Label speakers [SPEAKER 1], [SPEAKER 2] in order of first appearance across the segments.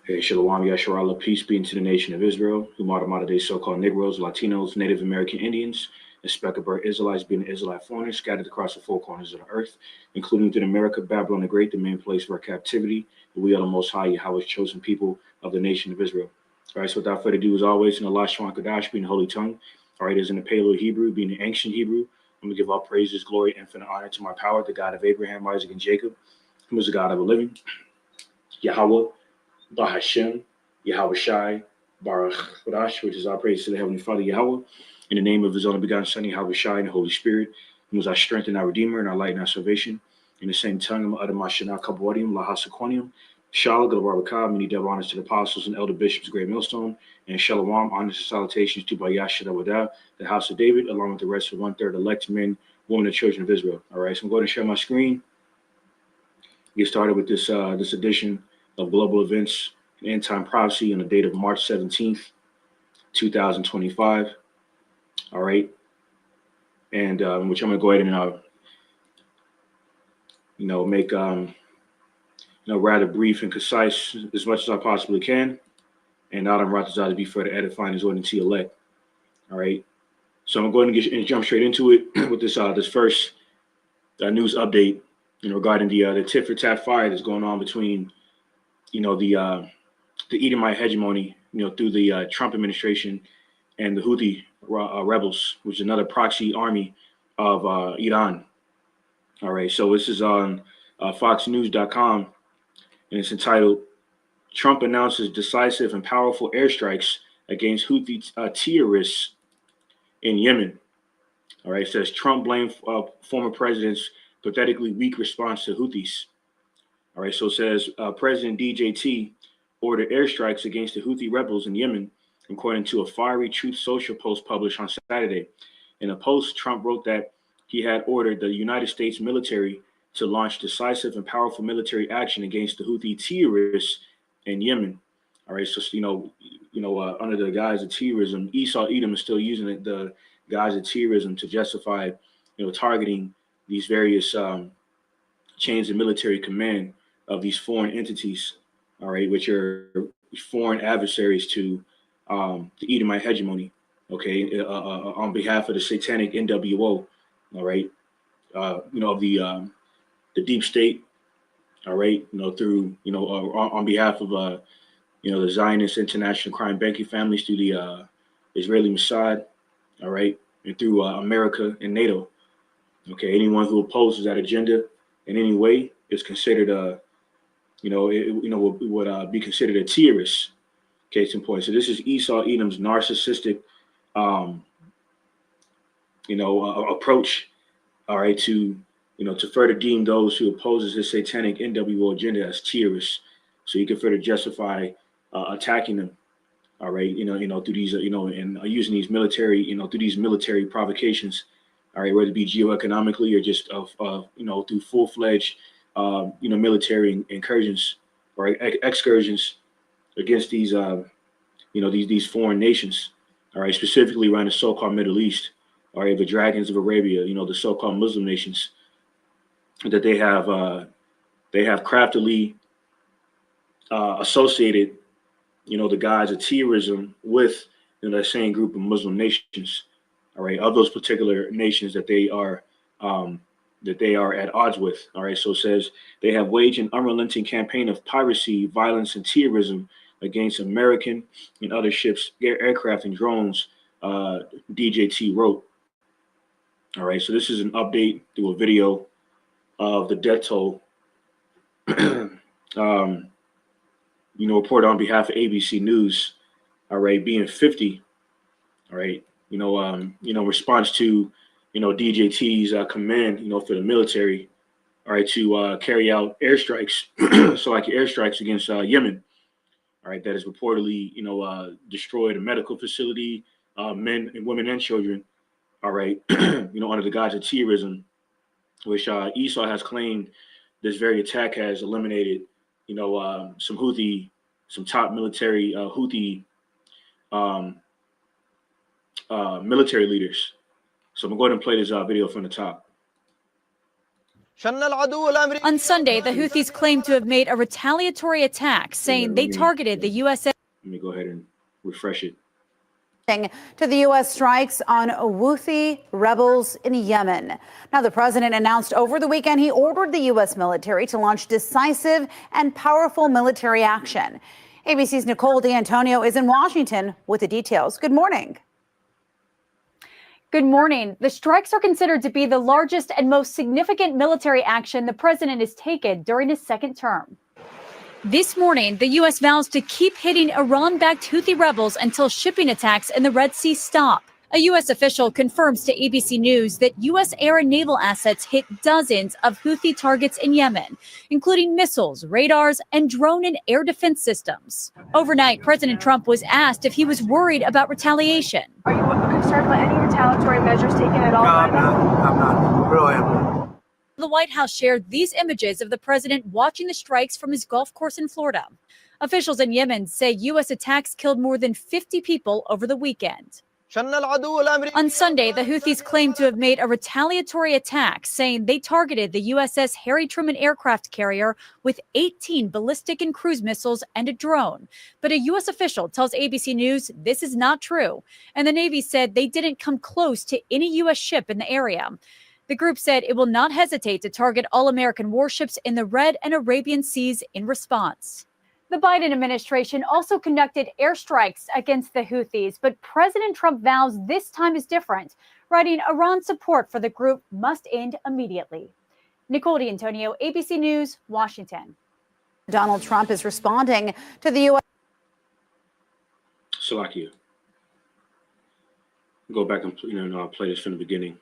[SPEAKER 1] Hey, Shalom, Yasharallah, peace be into the nation of Israel, whom are the modern day so called Negroes, Latinos, Native American Indians, and speckled bird Israelites being Israelite foreigners scattered across the four corners of the earth, including within America, Babylon the Great, the main place of our captivity. We are the Most High, Yahweh's chosen people of the nation of Israel. All right, so without further ado, as always, in Allah Shwan Kadash being the holy tongue, all right, as in the Paleo Hebrew, being the ancient Hebrew, I'm going to give all praises, glory, infinite honor to my power, the God of Abraham, Isaac, and Jacob, who is the God of the living, Yahweh. Bahashem, Yahweh Shai, Baruch Badash, which is our praise to the Heavenly Father Yahweh, in the name of His only begotten Son, Yahweh Shai, and the Holy Spirit, who is our strength and our Redeemer, and our light and our salvation. In the same tongue, Adamashana Kabwadium, Lahasaquanium, Shalom, Galabaraka, many double honors to the apostles and elder bishops, great millstone, and Shalom, honors and salutations to Bayashada Wada, the house of David, along with the rest of one-third elect men, women, and children of Israel. All right, so I'm going to share my screen. Get started with this edition of Global Events and End Time Prophecy on the date of March 17th, 2025. All right. And which I'm going to go ahead and, make, rather brief and concise as much as I possibly can. And Adam Ratazah to be further edifying his ordinance to elect. All right. So I'm going to jump straight into it with this first news update, regarding the tit for tat fire that's going on between, the Edomite hegemony, through the Trump administration and the Houthi rebels, which is another proxy army of Iran. All right, so this is on FoxNews.com, and it's entitled "Trump Announces Decisive and Powerful Airstrikes Against Houthi Terrorists in Yemen." All right, it says Trump blamed former president's pathetically weak response to Houthis. All right, so it says President DJT ordered airstrikes against the Houthi rebels in Yemen, according to a fiery Truth Social post published on Saturday. In a post, Trump wrote that he had ordered the United States military to launch decisive and powerful military action against the Houthi terrorists in Yemen. All right, so under the guise of terrorism, Esau Edom is still using the guise of terrorism to justify, targeting these various chains of military command of these foreign entities, all right, which are foreign adversaries to the Edomite hegemony, okay, on behalf of the satanic NWO, all right, of the deep state, all right, through, on behalf of, the Zionist international crime banking families, through the Israeli Mossad, all right, and through America and NATO, okay. Anyone who opposes that agenda in any way is considered would be considered a terrorist. Case in point. So this is Esau Edom's narcissistic, approach. All right, to further deem those who opposes his satanic NWO agenda as terrorists, so he can further justify attacking them. All right, through these, and using these military, through these military provocations. All right, whether it be geoeconomically or just through full-fledged, military incursions or excursions against these, these foreign nations. All right, specifically around the so-called Middle East. All right, the dragons of Arabia, the so-called Muslim nations that they have craftily associated, the guise of terrorism with that same group of Muslim nations. All right, of those particular nations that they are at odds with. All right, so it says they have waged an unrelenting campaign of piracy, violence, and terrorism against American and other ships, aircraft, and drones. DJT wrote. All right, so this is an update through a video of the death toll. Reported on behalf of ABC News. All right, being 50. All right, response to DJT's command, for the military, all right, to carry out airstrikes, so like airstrikes against Yemen, all right, that has reportedly, destroyed a medical facility, men and women and children, all right, under the guise of terrorism, which Esau has claimed this very attack has eliminated, some top military Houthi um, military leaders. So I'm going to go ahead and play this video from the top.
[SPEAKER 2] On Sunday, the Houthis claimed to have made a retaliatory attack, saying they targeted the U.S.
[SPEAKER 1] Let me go ahead and refresh it.
[SPEAKER 3] To the U.S. strikes on Houthi rebels in Yemen. Now, the president announced over the weekend he ordered the U.S. military to launch decisive and powerful military action. ABC's Nicole D'Antonio is in Washington with the details. Good morning.
[SPEAKER 2] Good morning. The strikes are considered to be the largest and most significant military action the president has taken during his second term. This morning, the U.S. vows to keep hitting Iran-backed Houthi rebels until shipping attacks in the Red Sea stop. A U.S. official confirms to ABC News that U.S. air and naval assets hit dozens of Houthi targets in Yemen, including missiles, radars, and drone and air defense systems. Overnight, President Trump was asked if he was worried about retaliation.
[SPEAKER 4] Are you concerned by any retaliatory measures taken at all?
[SPEAKER 5] No, I'm not. Really, I'm not.
[SPEAKER 2] The White House shared these images of the president watching the strikes from his golf course in Florida. Officials in Yemen say U.S. attacks killed more than 50 people over the weekend. On Sunday, the Houthis claimed to have made a retaliatory attack, saying they targeted the USS Harry Truman aircraft carrier with 18 ballistic and cruise missiles and a drone. But a U.S. official tells ABC News this is not true, and the Navy said they didn't come close to any U.S. ship in the area. The group said it will not hesitate to target all American warships in the Red and Arabian Seas in response. The Biden administration also conducted airstrikes against the Houthis, but President Trump vows this time is different, writing Iran's support for the group must end immediately. Nicole D'Antonio, ABC News, Washington.
[SPEAKER 3] Donald Trump is responding to the U.S.
[SPEAKER 1] Salakia. Go back and play this from the beginning.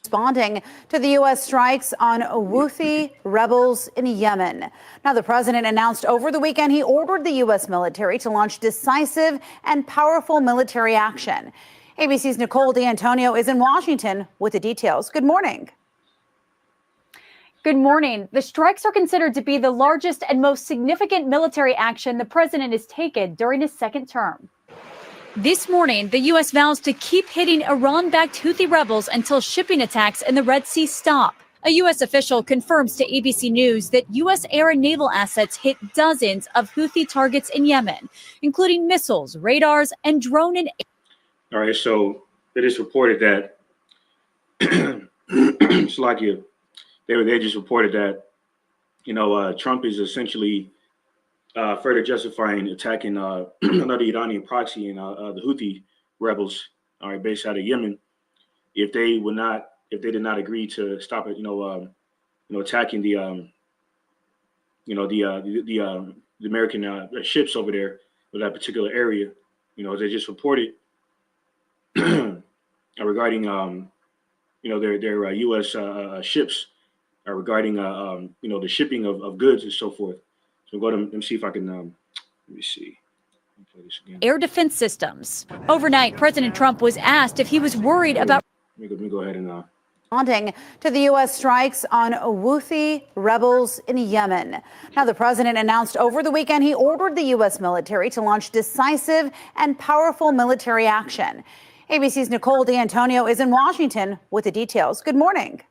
[SPEAKER 3] Responding to the U.S. strikes on Houthi rebels in Yemen. Now, the president announced over the weekend he ordered the U.S. military to launch decisive and powerful military action. ABC's Nicole D'Antonio is in Washington with the details. Good morning.
[SPEAKER 2] Good morning. The strikes are considered to be the largest and most significant military action the president has taken during his second term. This morning, the U.S. vows to keep hitting Iran-backed Houthi rebels until shipping attacks in the Red Sea stop. A U.S. official confirms to ABC News that U.S. air and naval assets hit dozens of Houthi targets in Yemen, including missiles, radars, and drone and air.
[SPEAKER 1] All right, so it is reported that Slovakia, they just reported that Trump is essentially further justifying attacking another Iranian proxy and the Houthi rebels, all right, based out of Yemen, if they did not agree to stop it, attacking the American ships over there with that particular area. They just reported regarding their U.S. ships regarding the shipping of goods and so forth. So let me see if I can, let me see. Play this again.
[SPEAKER 2] Air defense systems. Overnight, President Trump was asked if he was worried about.
[SPEAKER 1] Let me go ahead and.
[SPEAKER 3] Responding to the U.S. strikes on Houthi rebels in Yemen. Now, the president announced over the weekend he ordered the U.S. military to launch decisive and powerful military action. ABC's Nicole D'Antonio is in Washington with the details. Good morning.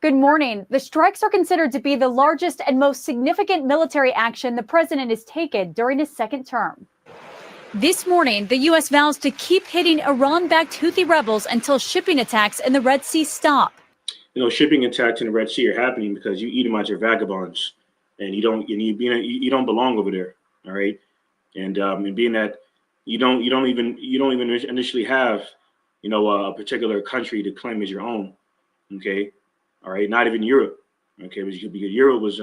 [SPEAKER 2] Good morning. The strikes are considered to be the largest and most significant military action the president has taken during his second term. This morning, the U.S. vows to keep hitting Iran-backed Houthi rebels until shipping attacks in the Red Sea stop.
[SPEAKER 1] Shipping attacks in the Red Sea are happening because you Edomites are vagabonds, and you don't belong over there. All right, and being that you don't even initially have a particular country to claim as your own. Okay. All right, not even Europe. Okay, because Europe was,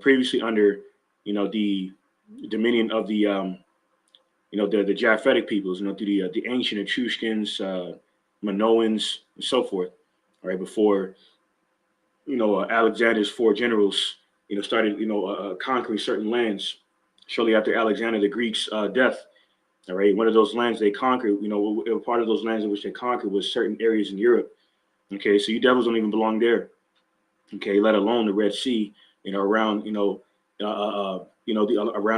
[SPEAKER 1] previously under, the dominion of the, the Japhetic peoples, through the ancient Etruscans, Minoans, and so forth. All right, before, Alexander's four generals, started, conquering certain lands. Shortly after Alexander the Greek's death. All right, one of those lands they conquered, part of those lands in which they conquered was certain areas in Europe. Okay, so you devils don't even belong there. Okay, let alone the Red Sea, around, around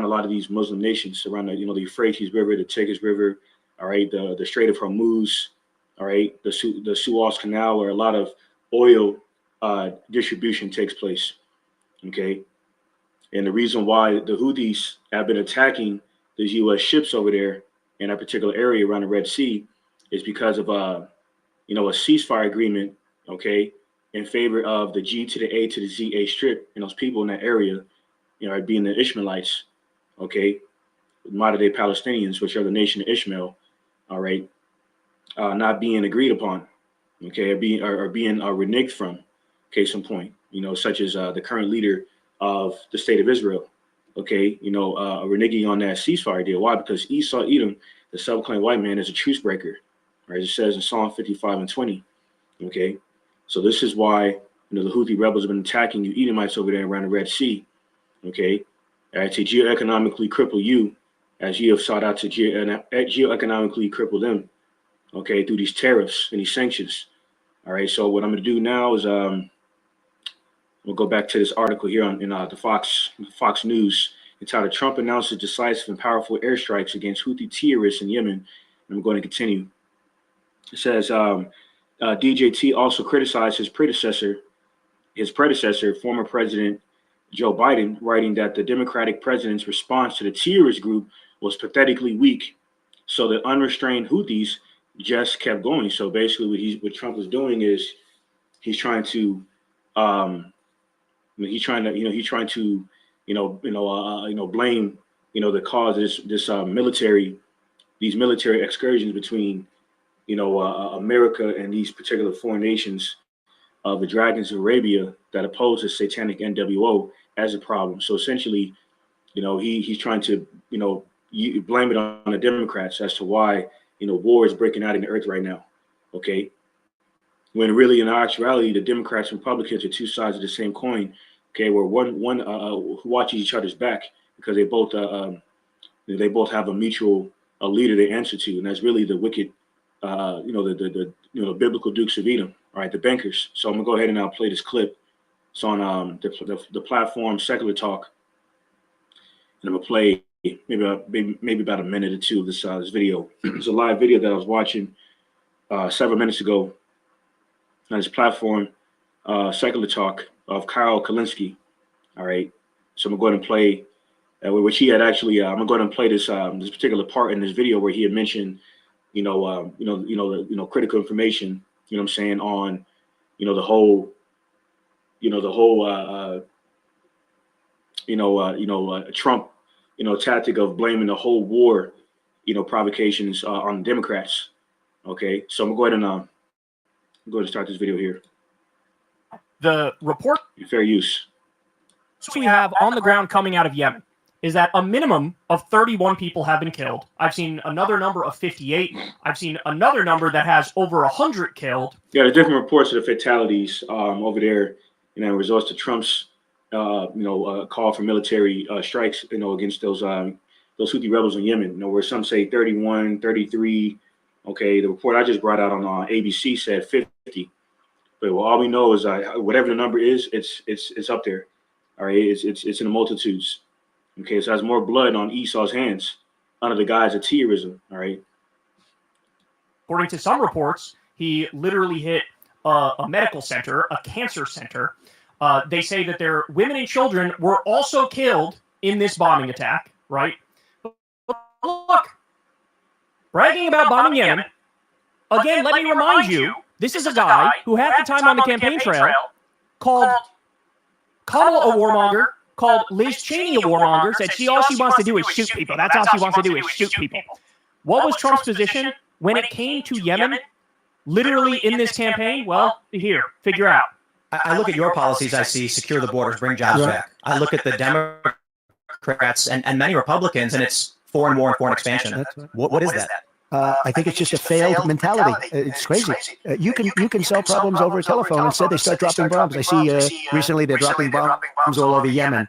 [SPEAKER 1] a lot of these Muslim nations, around the, the Euphrates River, the Tigris River, all right, the Strait of Hormuz, All right, the Suez Canal, where a lot of oil distribution takes place. Okay, and the reason why the Houthis have been attacking these U.S. ships over there in that particular area around the Red Sea is because of a ceasefire agreement, okay, in favor of the G to the A to the ZA Strip and those people in that area, being the Ishmaelites, okay, modern day Palestinians, which are the nation of Ishmael, all right, not being agreed upon, okay, or being reneged from. Case in point, such as the current leader of the state of Israel, okay, reneging on that ceasefire deal. Why? Because Esau Edom, the self-proclaimed white man, is a truce breaker, right? It says in Psalm 55:20, okay. So this is why the Houthi rebels have been attacking you Edomites over there around the Red Sea, okay, to geoeconomically cripple you, as you have sought out to geoeconomically cripple them, okay, through these tariffs and these sanctions. All right. So what I'm going to do now is we'll go back to this article here in the Fox News. entitled "Trump Announces Decisive and Powerful Airstrikes Against Houthi Terrorists in Yemen." And I'm going to continue. It says DJT also criticized his predecessor, former President Joe Biden, writing that the Democratic president's response to the terrorist group was pathetically weak. So the unrestrained Houthis just kept going. So basically, what Trump was doing is he's trying to blame the cause of these military excursions between America and these particular foreign nations of the Dragons of Arabia that oppose the satanic NWO as a problem. So essentially, he's trying to blame it on the Democrats as to why war is breaking out in the earth right now. Okay, when really in actuality the Democrats and Republicans are two sides of the same coin. Okay, where one who watches each other's back because they both have a mutual leader they answer to, and that's really the wicked, the biblical Dukes of Edom, right? The bankers. So I'm gonna go ahead and I'll play this clip. It's on the platform Secular Talk, and I'm gonna play maybe about a minute or two of this video. It's a live video that I was watching several minutes ago on this platform, Secular Talk, of Kyle Kulinski. All right, so I'm gonna go ahead and play which he had actually. I'm gonna go ahead and play this particular part in this video where he had mentioned, critical information. You know what I'm saying on, the whole Trump, tactic of blaming the whole war, provocations on the Democrats. Okay, so I'm gonna go ahead and start this video here.
[SPEAKER 6] The report
[SPEAKER 1] fair use
[SPEAKER 6] we have on the ground coming out of Yemen is that a minimum of 31 people have been killed. I've seen another number of 58. I've seen another number that has over 100 killed.
[SPEAKER 1] Yeah, there's different reports of the fatalities over there, in results to Trump's, call for military strikes, against those Houthi rebels in Yemen. Where some say 31, 33. Okay, the report I just brought out on ABC said 50. But all we know is whatever the number is, it's up there. All right, it's in the multitudes. Okay, so it has more blood on Esau's hands under the guise of terrorism. All right.
[SPEAKER 6] According to some reports, he literally hit a medical center, a cancer center. They say that their women and children were also killed in this bombing attack. Right? But look, bragging about bombing Yemen. Again, let me remind you, this is a guy who half the time on the campaign trail called Kamala a warmonger, called Liz Cheney a warmonger, said all she wants to do is shoot people. That's all she wants to do is shoot people. What was Trump's position when it came to Yemen, literally in this campaign? Well, here, figure out.
[SPEAKER 7] I look at your policies, I see secure the borders, bring jobs back. I look at the Democrats and many Republicans, and it's foreign war and foreign expansion. What is that?
[SPEAKER 8] I think it's just a failed mentality. It's crazy. You can sell problems over a telephone. Instead, they start dropping bombs. I see recently they're dropping bombs all over Yemen.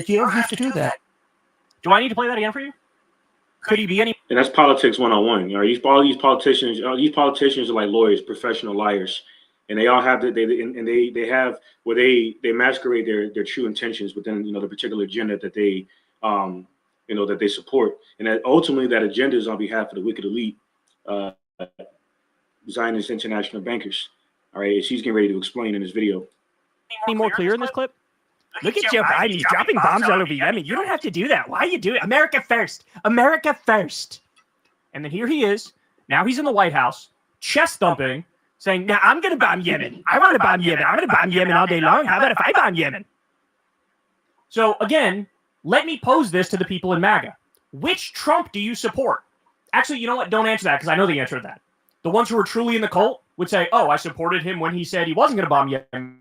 [SPEAKER 8] You don't have to do that.
[SPEAKER 6] Do I need to play that again for you? Could he be any?
[SPEAKER 1] And that's politics 101. All these politicians are like lawyers, professional liars, and they all have they have where they masquerade their true intentions within the particular agenda that they that they support, and that ultimately that agenda is on behalf of the wicked elite, Zionist international bankers. All right, as he's getting ready to explain in this video.
[SPEAKER 6] Any more clear in this clip? Look at Joe Biden. He's dropping bombs all over Yemen. You don't have to do that. Why you do it? America first. America first. And then here he is. Now he's in the White House, chest thumping, saying, now I'm going to bomb Yemen. I want to bomb Yemen. I'm going to bomb Yemen all day long. How about if I bomb Yemen? So again, let me pose this to the people in MAGA. Which Trump do you support? Actually, you know what? Don't answer that because I know the answer to that. The ones who are truly in the cult would say, oh, I supported him when he said he wasn't going to bomb Yemen.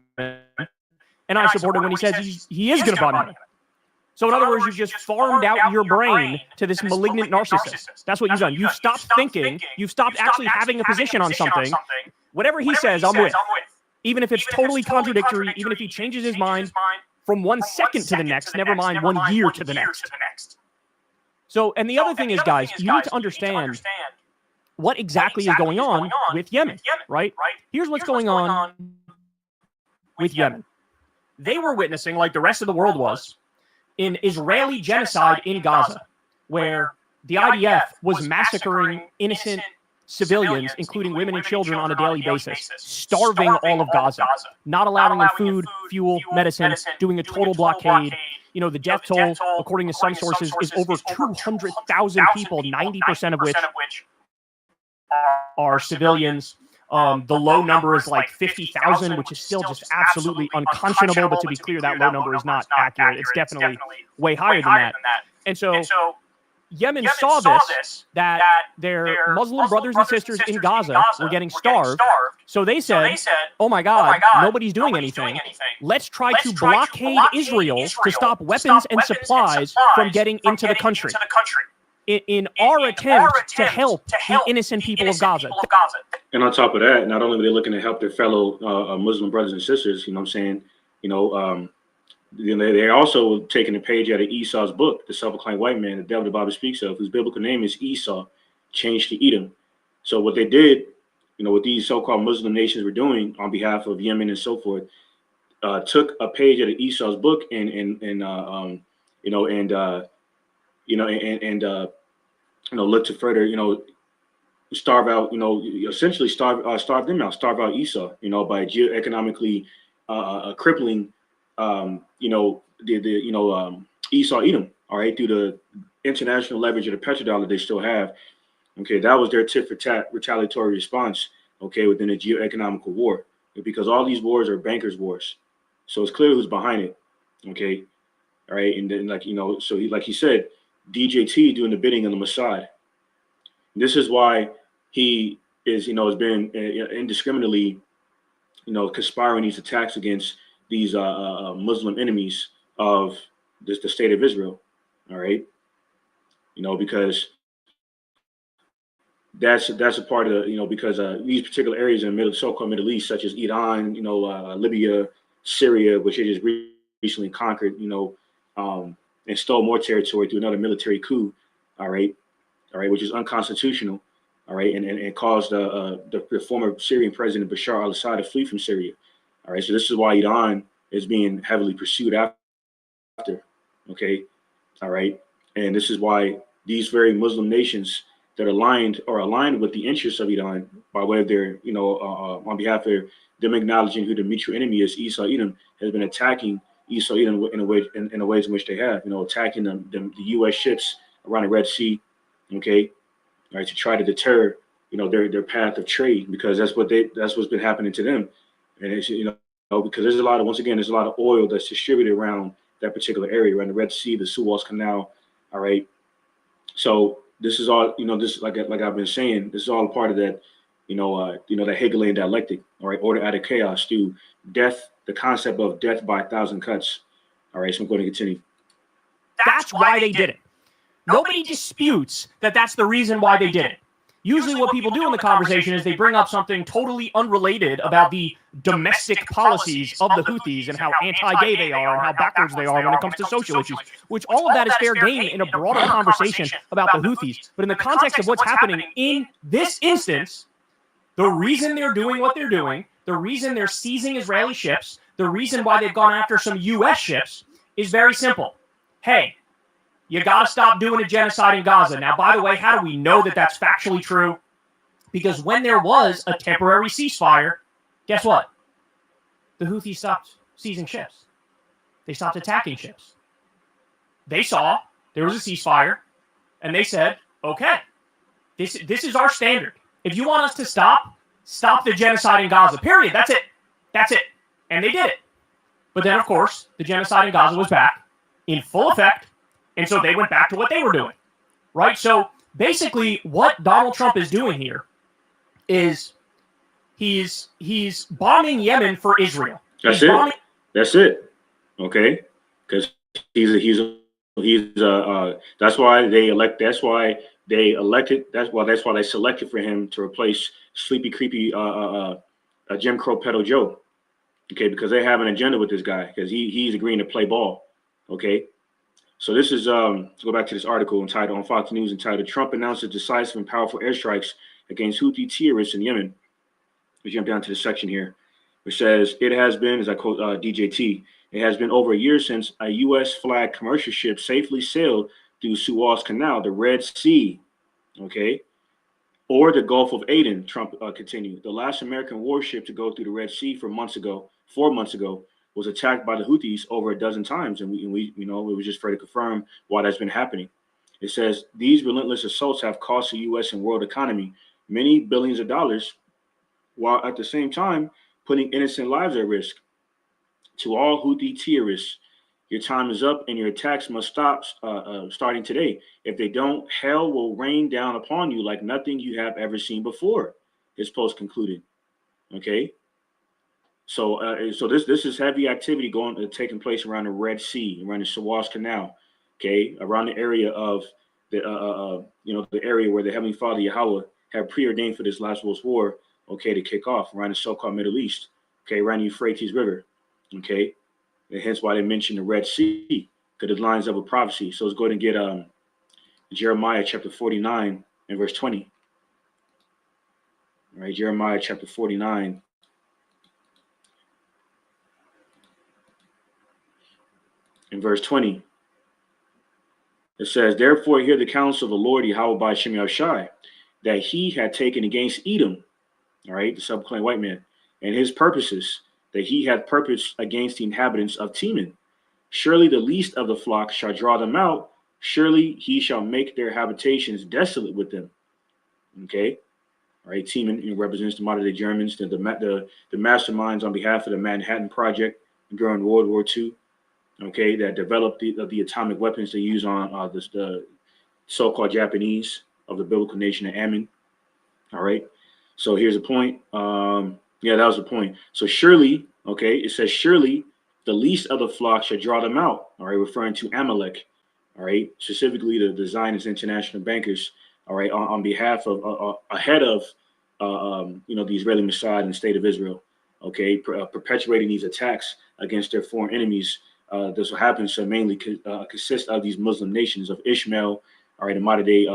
[SPEAKER 6] And I supported when he says he is going to bomb Yemen. So in other words, you've just farmed out your brain to this malignant narcissist. That's what you've done. You've stopped thinking. You've stopped actually having a position on something. Whatever he says, I'm with. Even if it's totally contradictory, even if he changes his mind from 1 second to the next, never mind 1 year to the next. So, and the other thing is, guys, you need to understand what exactly is going on with Yemen, right? Here's what's going on with Yemen. They were witnessing, like the rest of the world was, in Israeli genocide in Gaza, where the IDF was massacring innocent civilians, including women and children, on a daily basis, starving all of Gaza, not allowing them food, fuel, medicine, doing a total blockade. You know, the death toll, according to some sources, is over 200,000 people, 90% of which are civilians. The low number is like 50,000, which is still just absolutely unconscionable. But to be clear, that low number is not accurate. It's definitely way higher than that. And so Yemen saw this, that their Muslim brothers and sisters in Gaza were getting starved. So they said, oh my God, nobody's doing anything. Let's try to blockade Israel to stop weapons and supplies from getting into the country. In our attempt to help the innocent people of Gaza.
[SPEAKER 1] And on top of that, not only were they looking to help their fellow Muslim brothers and sisters, you know what I'm saying, they're also taking a page out of Esau's book, The Self-Proclaimed White Man, the devil the Bible speaks of, whose biblical name is Esau, changed to Edom. So what they did, what these so-called Muslim nations were doing on behalf of Yemen and so forth, took a page out of Esau's book and look to further, starve out, essentially starve them out, starve out Esau, by geoeconomically crippling, Esau Edom, all right, through the international leverage of the petrodollar they still have. Okay, that was their tit for tat retaliatory response, okay, within a geoeconomical war, because all these wars are bankers' wars. So it's clear who's behind it, okay, all right, and then so he said, DJT doing the bidding of the Mossad. This is why he is, has been indiscriminately, conspiring these attacks against these Muslim enemies of the state of Israel. All right, because that's a part of because these particular areas in the so-called Middle East, such as Iran, Libya, Syria, which they just recently conquered, and stole more territory through another military coup, all right, which is unconstitutional, all right, and caused the former Syrian president Bashar al-Assad to flee from Syria, all right. So this is why Iran is being heavily pursued after, okay, all right, and this is why these very Muslim nations that are aligned with the interests of Iran by way of their, on behalf of them acknowledging who the mutual enemy is, Esau Edom, has been attacking Esau Edom in the ways in which they have, attacking the U.S. ships around the Red Sea, okay, all right, to try to deter, their path of trade, because that's what's been happening to them, and it's because there's a lot of oil that's distributed around that particular area, around the Red Sea, the Suez Canal, all right. So this is all, this like I've been saying, this is all a part of that, that Hegelian dialectic, all right, order out of chaos through death. The concept of death by 1,000 cuts. All right, so I'm going to continue.
[SPEAKER 6] That's why they did it. Nobody disputes that that's the reason why they did it. Usually what people do in the conversation is they bring up something totally unrelated about the domestic policies of the Houthis and how anti-gay they are and how backwards they are when it comes to social issues, which all of that is fair game in a broader conversation about the Houthis. But in the context of what's happening in this instance, the reason they're doing what they're doing, the reason they're seizing Israeli ships, the reason why they've gone after some U.S. ships is very simple. Hey, you got to stop doing a genocide in Gaza. Now, by the way, how do we know that that's factually true? Because when there was a temporary ceasefire, guess what? The Houthis stopped seizing ships. They stopped attacking ships. They saw there was a ceasefire, and they said, okay, this is our standard. If you want us to stop the genocide in Gaza, period. That's it. That's it. And they did it. But then, of course, the genocide in Gaza was back in full effect, and so they went back to what they were doing, right? So basically what Donald Trump is doing here is he's bombing Yemen for Israel.
[SPEAKER 1] That's it. That's it. Okay, because that's why they elected. That's why they selected for him to replace sleepy, creepy Jim Crow pedo Joe. Okay, because they have an agenda with this guy because he's agreeing to play ball. Okay, so this is let's go back to this article entitled on Fox News entitled "Trump announces decisive and powerful airstrikes against Houthi terrorists in Yemen." We jump down to the section here, which says it has been, as I quote DJT, it has been over a year since a U.S. flagged commercial ship safely sailed through Suez Canal, the Red Sea, okay, or the Gulf of Aden. Trump continued. The last American warship to go through the Red Sea 4 months ago, was attacked by the Houthis over a dozen times, and we it was just for to confirm why that's been happening. It says these relentless assaults have cost the U.S. and world economy many billions of dollars, while at the same time putting innocent lives at risk. To all Houthi terrorists, your time is up and your attacks must stop starting today. If they don't, hell will rain down upon you like nothing you have ever seen before, his post concluded. Okay. So this is heavy activity taking place around the Red Sea, around the Suez Canal, okay, around the area of the the area where the Heavenly Father Yahweh had preordained for this last World War, okay, to kick off around the so-called Middle East, okay, around the Euphrates River, okay, and hence why they mentioned the Red Sea, because it lines up with prophecy. So let's go ahead and get Jeremiah chapter 49 and verse 20. All right, Jeremiah chapter 49. In verse 20, it says, therefore hear the counsel of the Lord Yahweh by Shem Yahushai, that he had taken against Edom, all right, the subclane white man, and his purposes, that he had purposed against the inhabitants of Teman. Surely the least of the flock shall draw them out. Surely he shall make their habitations desolate with them. Okay, all right, Teman represents the modern-day Germans, the masterminds on behalf of the Manhattan Project during World War II. Okay, that developed the atomic weapons they use on the so-called Japanese of the biblical nation of Ammon. All right, so here's a point. Yeah, that was the point. So surely, okay, it says surely the least of the flock shall draw them out. All right, referring to Amalek. All right, specifically the Zionist international bankers. All right, on behalf of ahead of the Israeli Mossad and the state of Israel. Okay, perpetuating these attacks against their foreign enemies. This will happen to mainly consist of these Muslim nations of Ishmael, all right, the modern day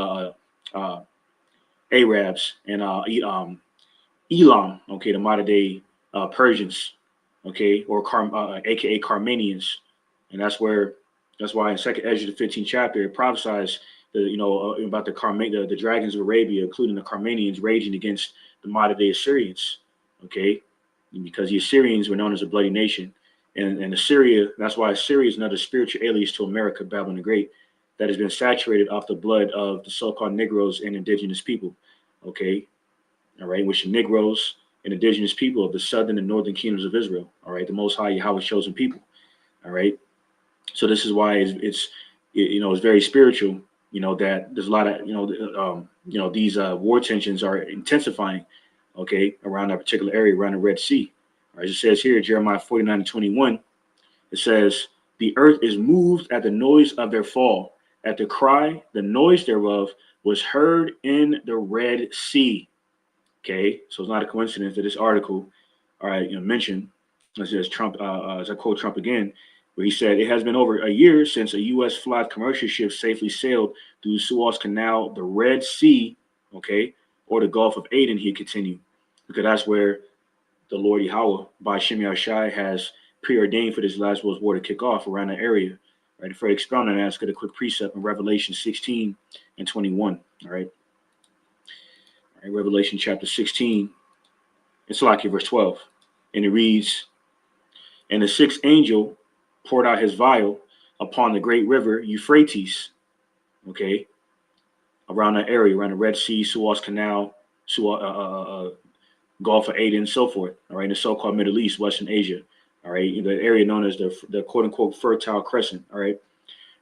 [SPEAKER 1] Arabs, and Elam, okay, the modern day Persians, okay, or aka Carmanians, and that's why in 2nd Ezra the 15th chapter it prophesies about the dragons of Arabia, including the Carmanians, raging against the modern day Assyrians, okay, because the Assyrians were known as a bloody nation. And Assyria, that's why Assyria is another spiritual alias to America, Babylon the Great, that has been saturated off the blood of the so-called Negroes and indigenous people. Okay, all right, which the Negroes and indigenous people of the southern and northern kingdoms of Israel. All right, the Most High Yahweh's chosen people. All right, so this is why it's very spiritual. That there's a lot of these war tensions are intensifying. Okay, around that particular area, around the Red Sea. As it says here, Jeremiah 49:21, it says, the earth is moved at the noise of their fall. At the cry, the noise thereof was heard in the Red Sea. Okay, so it's not a coincidence that this article, all right, mentioned, as Trump, as I quote Trump again, where he said, it has been over a year since a U.S. flagged commercial ship safely sailed through Suez Canal, the Red Sea, okay, or the Gulf of Aden, he continued, because that's where the Lord Yahweh by Shem Yahushai has preordained for this last World War to kick off around the area. Right. For expounding on that, let's get a quick precept in Revelation 16:21. All right. in Revelation chapter 16, it's like verse 12. And it reads, and the sixth angel poured out his vial upon the great river Euphrates, okay, around that area, around the Red Sea, Suez Canal, Gulf of Aden, and so forth, all right, in the so-called Middle East, Western Asia, all right, the area known as the quote-unquote Fertile Crescent, all right,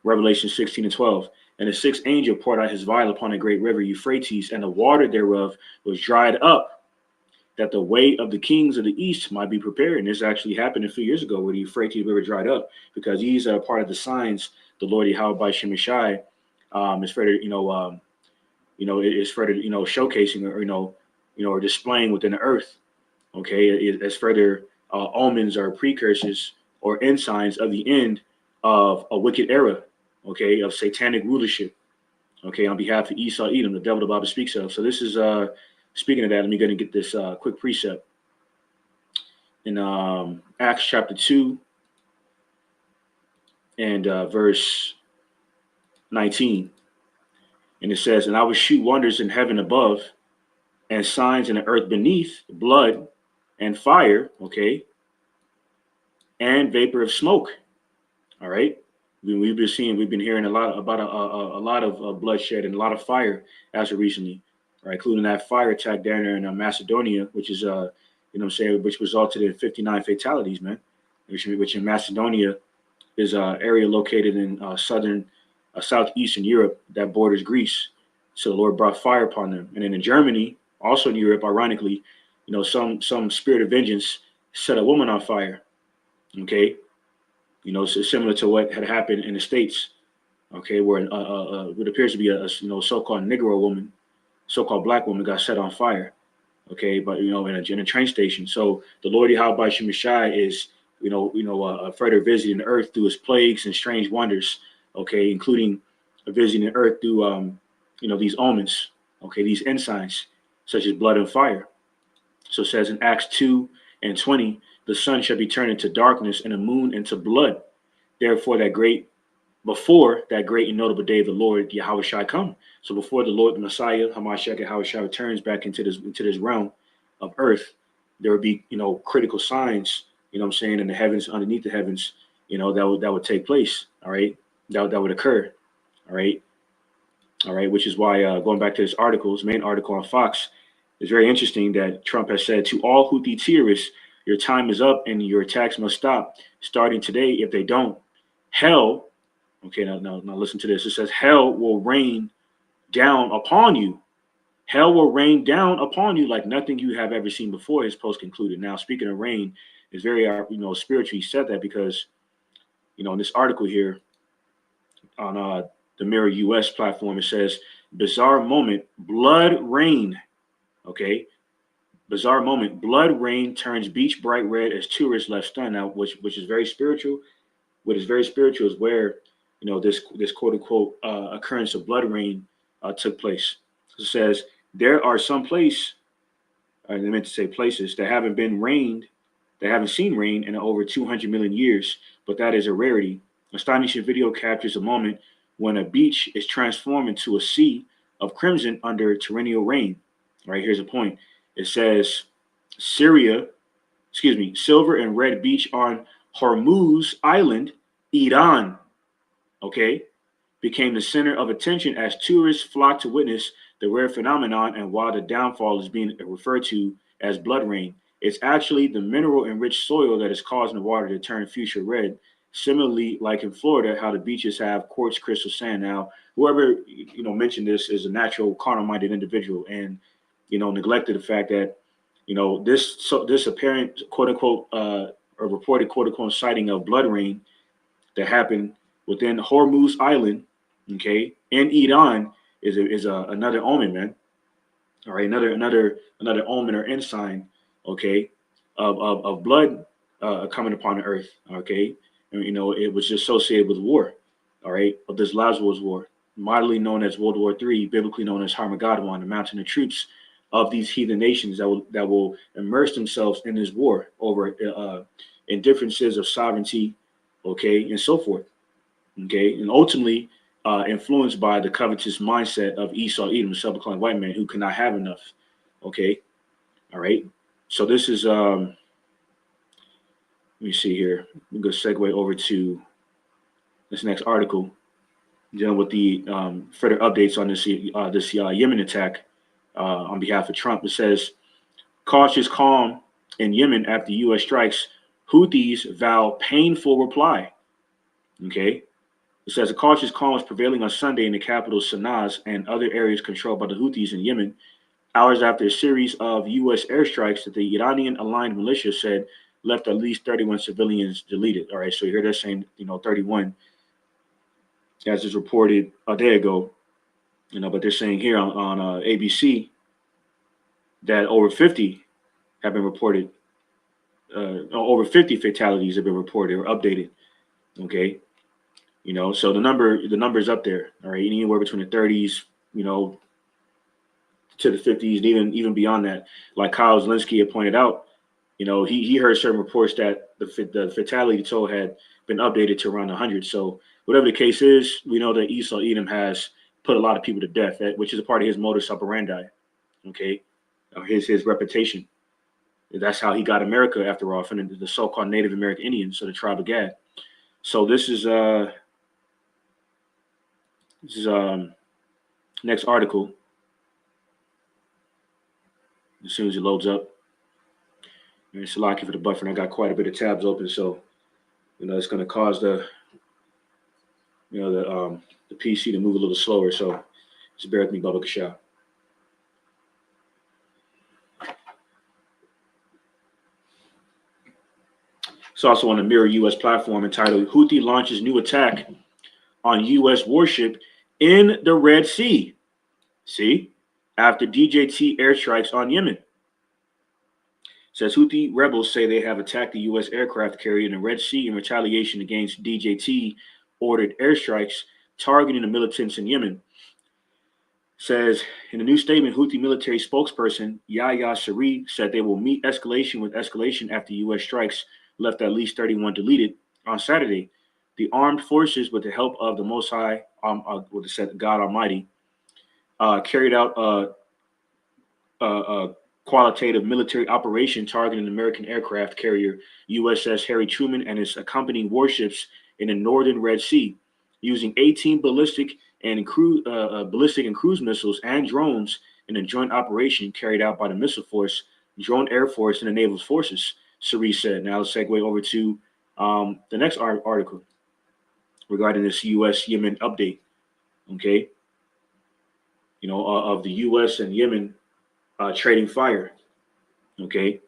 [SPEAKER 1] Revelation 16 and 12. And the sixth angel poured out his vial upon the great river Euphrates, and the water thereof was dried up, that the way of the kings of the east might be prepared. And this actually happened a few years ago where the Euphrates River dried up, because these are part of the signs the Lord Yahweh by Shemeshai is further, is further, showcasing or displaying within the earth. Okay, as further omens or precursors or ensigns of the end of a wicked era, okay, of satanic rulership, okay, on behalf of Esau, Edom, the devil the Bible speaks of. So this is, speaking of that, let me go and get this quick precept. In Acts chapter 2 and verse 19. And it says, and I will shew wonders in heaven above and signs in the earth beneath, blood and fire, okay, and vapor of smoke. All right. We've been hearing a lot about a lot of bloodshed and a lot of fire as of recently, right? Including that fire attack down there in Macedonia, which is, which resulted in 59 fatalities, man, which in Macedonia is an area located in southeastern Europe that borders Greece. So the Lord brought fire upon them. And then in Germany, also in Europe, ironically, some spirit of vengeance set a woman on fire. Okay. So similar to what had happened in the States, okay, where what appears to be a so-called Negro woman, so-called black woman, got set on fire, okay, but in a train station. So the Lord Yahweh by Shemeshai is further visiting the earth through his plagues and strange wonders, okay, including visiting the earth through these omens, okay, these ensigns such as blood and fire. So it says in Acts 2 and 20. The sun shall be turned into darkness and the moon into blood. Therefore, before that great and notable day of the Lord Yahweh shall come. So before the Lord, the Messiah, Hamashiach Yahweh returns back into this realm of earth, there would be, critical signs, in the heavens, underneath the heavens, that would take place. All right. That would occur. All right. All right. Which is why going back to this main article on Fox, it's very interesting that Trump has said to all Houthi terrorists, your time is up and your attacks must stop starting today. If they don't, hell, okay, now listen to this. It says hell will rain down upon you. Hell will rain down upon you like nothing you have ever seen before, his post concluded. Now, speaking of rain, it's very, spiritually said that because, in this article here on the Mirror US platform, it says, bizarre moment, blood rain, okay? Bizarre moment, blood rain turns beach bright red as tourists left stunned. Now, which is very spiritual. What is very spiritual is where, this quote unquote occurrence of blood rain took place. It says there are some places that haven't seen rain in over 200 million years, but that is a rarity. Astonishing video captures a moment when a beach is transformed into a sea of crimson under torrential rain. All right, here's a point. It says silver and red beach on Hormuz Island, Iran, okay, became the center of attention as tourists flocked to witness the rare phenomenon. And while the downfall is being referred to as blood rain, it's actually the mineral-enriched soil that is causing the water to turn fuchsia red. Similarly, like in Florida, how the beaches have quartz crystal sand. Now, whoever mentioned this is a natural carnal-minded individual and neglected the fact that this apparent quote unquote or reported quote unquote sighting of blood rain that happened within Hormuz Island, okay, in Iran is another omen, man. All right, another omen or ensign, okay, of blood coming upon the earth, okay. And, it was associated with war, all right, of this Lazarus War, modernly known as World War III, biblically known as Harmageddon, the mountain of troops of these heathen nations that will immerse themselves in this war over indifferences of sovereignty, okay, and so forth, okay, and ultimately influenced by the covetous mindset of Esau, Edom, the self-proclaimed white man who cannot have enough, Okay. All right. So this is let me see here. I'm going to segue over to this next article dealing with the further updates on this Yemen attack on behalf of Trump. It says cautious calm in Yemen after U.S. strikes. Houthis vow painful reply. Okay. It says a cautious calm was prevailing on Sunday in the capital Sana'a and other areas controlled by the Houthis in Yemen, hours after a series of U.S. airstrikes that the Iranian-aligned militia said left at least 31 civilians deleted. All right, so you hear that saying, 31, as is reported a day ago, but they're saying here on ABC that over 50 have been reported. Over 50 fatalities have been reported or updated. Okay. So the number is up there. All right. Anywhere between the 30s, to the 50s, and even beyond that. Like Kyle Zelensky had pointed out, he heard certain reports that the fatality toll had been updated to around 100. So whatever the case is, we know that Esau Edom has put a lot of people to death, which is a part of his modus operandi. Okay. His reputation. That's how he got America, after all, from the so-called Native American Indians, so the tribe of Gad. So this is next article. As soon as it loads up, it's lucky for the buffer. And I got quite a bit of tabs open, so it's going to cause the PC to move a little slower. So just bear with me, Bubba Kasha. It's also on the Mirror U.S. platform entitled "Houthi launches new attack on U.S. warship in the Red Sea." See, after DJT airstrikes on Yemen. Says Houthi rebels say they have attacked the U.S. aircraft carrier in the Red Sea in retaliation against DJT ordered airstrikes targeting the militants in Yemen. Says in a new statement, Houthi military spokesperson Yahya Saree said they will meet escalation with escalation after U.S. strikes left at least 31 deleted on Saturday. The armed forces, with the help of the Most High, God Almighty, carried out a qualitative military operation targeting an American aircraft carrier USS Harry Truman and its accompanying warships in the northern Red Sea, using 18 ballistic and cruise missiles and drones in a joint operation carried out by the Missile Force, Drone Air Force, and the Naval Forces, Saree said. Now let's segue over to the next article regarding this U.S.-Yemen update. Okay. Of the U.S. and Yemen trading fire. Okay.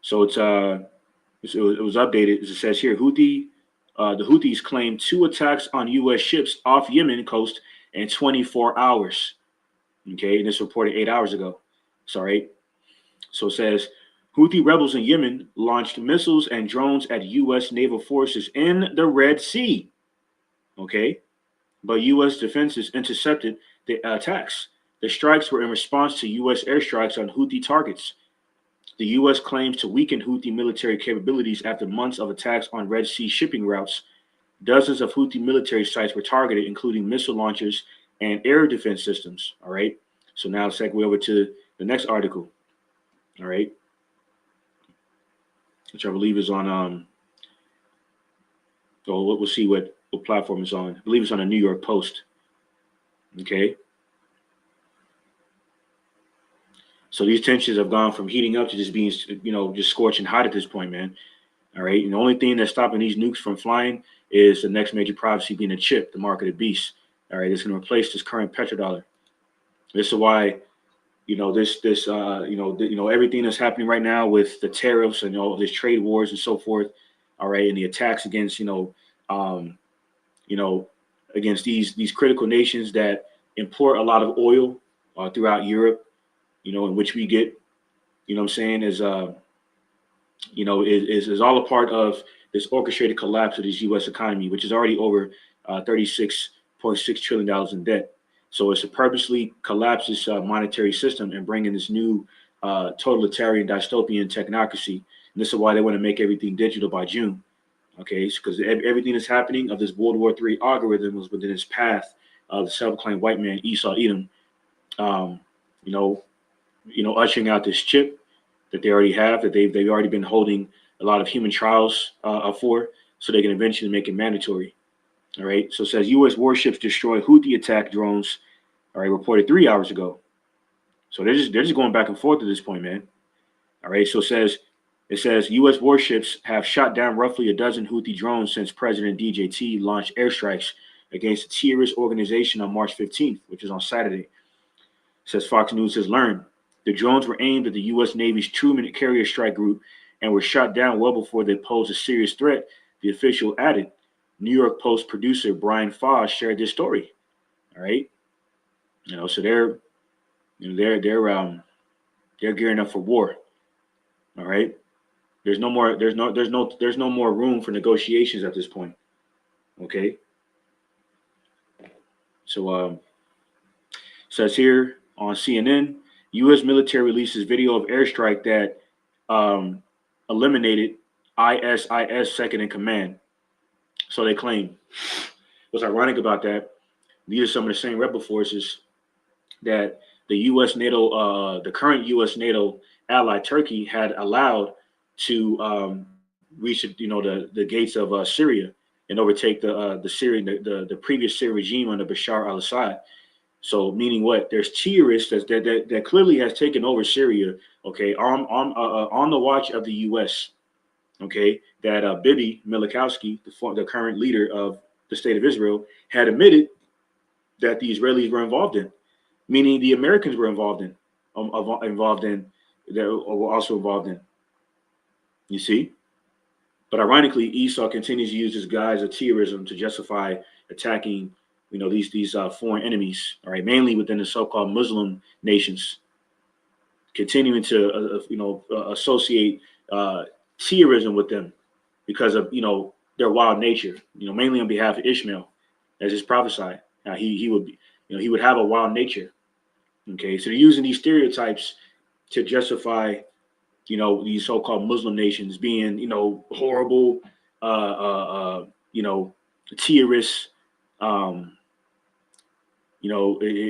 [SPEAKER 1] So it was updated. As it says here, the Houthis claimed 2 attacks on U.S. ships off Yemen coast in 24 hours. Okay. And this reported 8 hours ago. Sorry. So it says Houthi rebels in Yemen launched missiles and drones at U.S. naval forces in the Red Sea. Okay. But U.S. defenses intercepted the attacks. The strikes were in response to U.S. airstrikes on Houthi targets. The U.S. claims to weaken Houthi military capabilities after months of attacks on Red Sea shipping routes. Dozens of Houthi military sites were targeted, including missile launchers and air defense systems. All right. So now let's segue over to the next article. All right. Which I believe is on we'll see what platform it's on. I believe it's on the New York Post. Okay. So these tensions have gone from heating up to just being, just scorching hot at this point, man. All right. And the only thing that's stopping these nukes from flying is the next major prophecy being a chip, the mark of the beast. All right. It's going to replace this current petrodollar. This is why, everything that's happening right now with the tariffs and all this trade wars and so forth. All right. And the attacks against, against these critical nations that import a lot of oil throughout Europe, in which we get, is all a part of this orchestrated collapse of this U.S. economy, which is already over $36.6 trillion in debt. So it's to purposely collapse this monetary system and bring in this new totalitarian dystopian technocracy. And this is why they want to make everything digital by June. Okay, because everything that's happening of this World War III algorithm was within this path of the self-proclaimed white man, Esau Edom, ushering out this chip that they already have, that they've already been holding a lot of human trials for, so they can eventually make it mandatory. All right. So it says U.S. warships destroy Houthi attack drones. All right, reported 3 hours ago. So they're just going back and forth at this point, man. All right. So it says U.S. warships have shot down roughly a dozen Houthi drones since President DJT launched airstrikes against a terrorist organization on March 15th, which is on Saturday. It says Fox News has learned the drones were aimed at the U.S. Navy's Truman Carrier Strike Group and were shot down well before they posed a serious threat, the official added. New York Post producer Brian Foss shared this story. All right. So they're gearing up for war. All right. There's no more room for negotiations at this point. Okay. So says here on CNN, U.S. military releases video of airstrike that eliminated ISIS second in command. So they claim. What's ironic about that? These are some of the same rebel forces that the U.S. NATO, the current U.S. NATO ally Turkey had allowed to reach, the gates of Syria and overtake the Syrian, the previous Syrian regime under Bashar al-Assad. So meaning what? There's terrorists that clearly has taken over Syria. Okay, on the watch of the U.S. Okay, that Bibi Milikowski, the current leader of the state of Israel, had admitted that the Israelis were involved in, meaning the Americans were involved in. You see? But ironically, Esau continues to use this guise of terrorism to justify attacking, these foreign enemies, all right, mainly within the so-called Muslim nations, continuing to, associate terrorism with them because of, their wild nature, mainly on behalf of Ishmael, as is prophesied. Now he would be, he would have a wild nature. Okay, so they're using these stereotypes to justify, these so-called Muslim nations being, horrible, terrorists,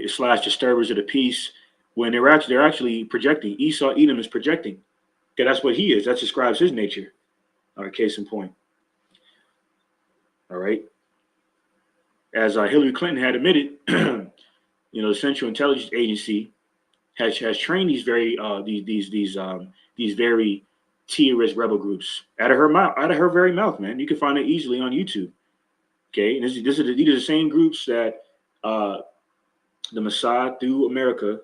[SPEAKER 1] slash disturbers of the peace, when they're actually projecting. Esau Edom is projecting. Okay, that's what he is. That describes his nature. All right, case in point. All right. As Hillary Clinton had admitted, the Central Intelligence Agency has trained these very very terrorist rebel groups out of her very mouth, man. You can find it easily on YouTube. Okay, and these are the same groups that the Mossad through America,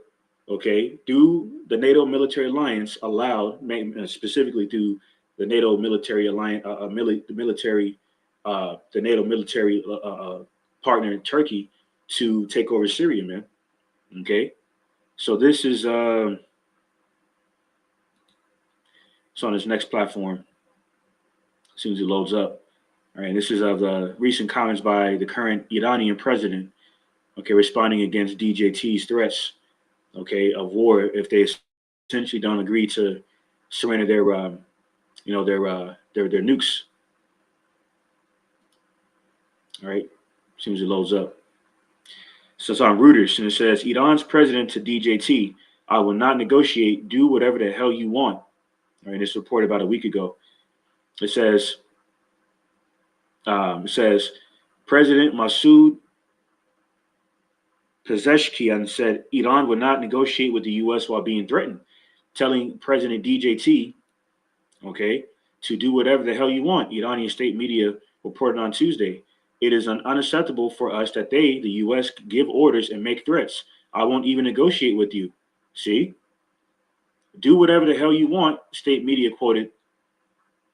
[SPEAKER 1] okay, through the NATO military alliance allowed, specifically through the NATO military alliance, the NATO military partner in Turkey to take over Syria, man. Okay, so this is it's on this next platform. As soon as it loads up. All right, this is of the recent comments by the current Iranian president, okay, responding against DJT's threats, okay, of war if they essentially don't agree to surrender their nukes. All right, as soon as it loads up. So it's on Reuters, and it says, Iran's president to DJT, I will not negotiate, do whatever the hell you want. All right, it's reported about a week ago. It says, President Masoud Pezeshkian said Iran would not negotiate with the U.S. while being threatened, telling President DJT, okay, to do whatever the hell you want. Iranian state media reported on Tuesday. It is unacceptable for us that the U.S., give orders and make threats. I won't even negotiate with you. See? Do whatever the hell you want, state media quoted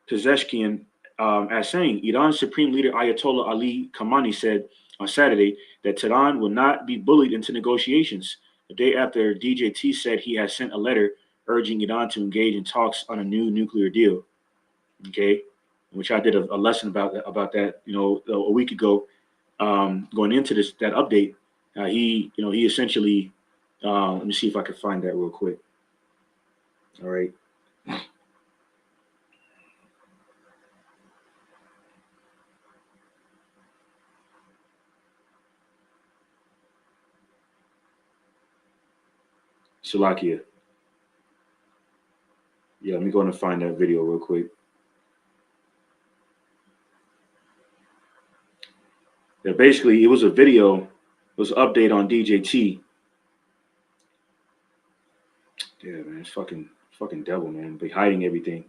[SPEAKER 1] Pezeshkian as saying. Iran's Supreme Leader Ayatollah Ali Khamenei said on Saturday that Tehran will not be bullied into negotiations. The day after DJT said he has sent a letter urging Iran to engage in talks on a new nuclear deal. Okay, which I did a lesson about that, a week ago, going into that update. He essentially, let me see if I can find that real quick. All right. Slovakia. me go and find that video real quick. Yeah, basically, it was a video. It was an update on DJT. Yeah, man, it's fucking devil, man. They hiding everything.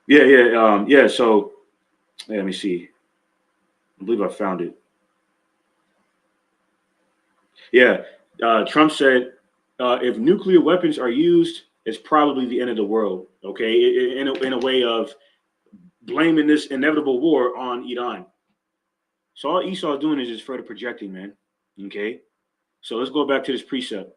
[SPEAKER 1] Yeah. So, let me see. I believe I found it. Yeah, Trump said if nuclear weapons are used, it's probably the end of the world. Okay, in a way of blaming this inevitable war on Iran. So all Esau is doing is just further projecting, man. Okay, so let's go back to this precept.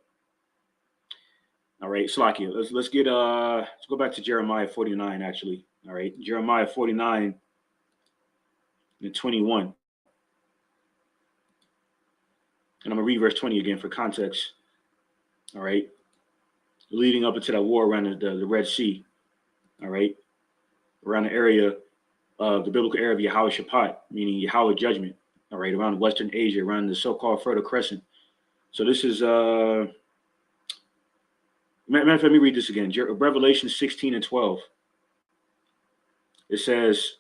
[SPEAKER 1] All right, Slakia. Let's go back to Jeremiah 49. Actually, all right, Jeremiah 49 and 21. And I'm gonna read verse 20 again for context. All right, leading up into that war around the Red Sea. All right, around the area of the biblical area of Yahweh Shaphat, meaning Yahweh judgment. All right, around Western Asia, around the so-called Fertile Crescent. So this is matter of fact, let me read this again. Revelation 16 and 12. It says,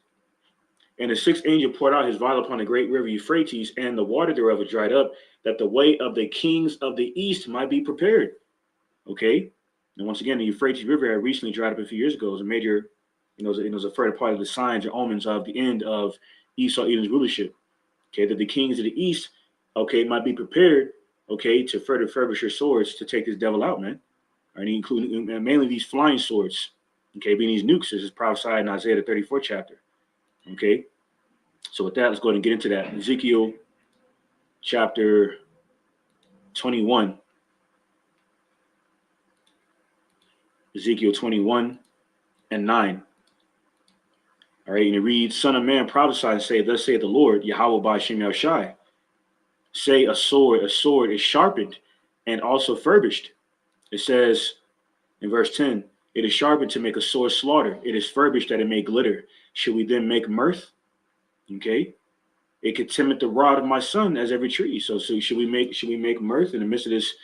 [SPEAKER 1] and the sixth angel poured out his vial upon the great river Euphrates, and the water thereof was dried up, that the way of the kings of the east might be prepared. Okay, and once again, the Euphrates River had recently dried up a few years ago. It was a major, it was a further part of the signs or omens of the end of Esau Edom's rulership. Okay, that the kings of the east, okay, might be prepared, okay, to further furbish your swords to take this devil out, man. Right, including mainly these flying swords, okay, being these nukes. This is prophesied in Isaiah the 34th chapter. Okay, so with that, let's go ahead and get into that. Ezekiel chapter 21. Ezekiel 21 and 9. All right, and it reads, Son of man, prophesy and say, thus saith the Lord, Yahweh by Shem Yahushai. Say a sword is sharpened and also furbished. It says in verse 10, it is sharpened to make a sore slaughter. It is furbished that it may glitter. Should we then make mirth? Okay. It could timid the rod of my son as every tree. So should we make mirth in the midst of this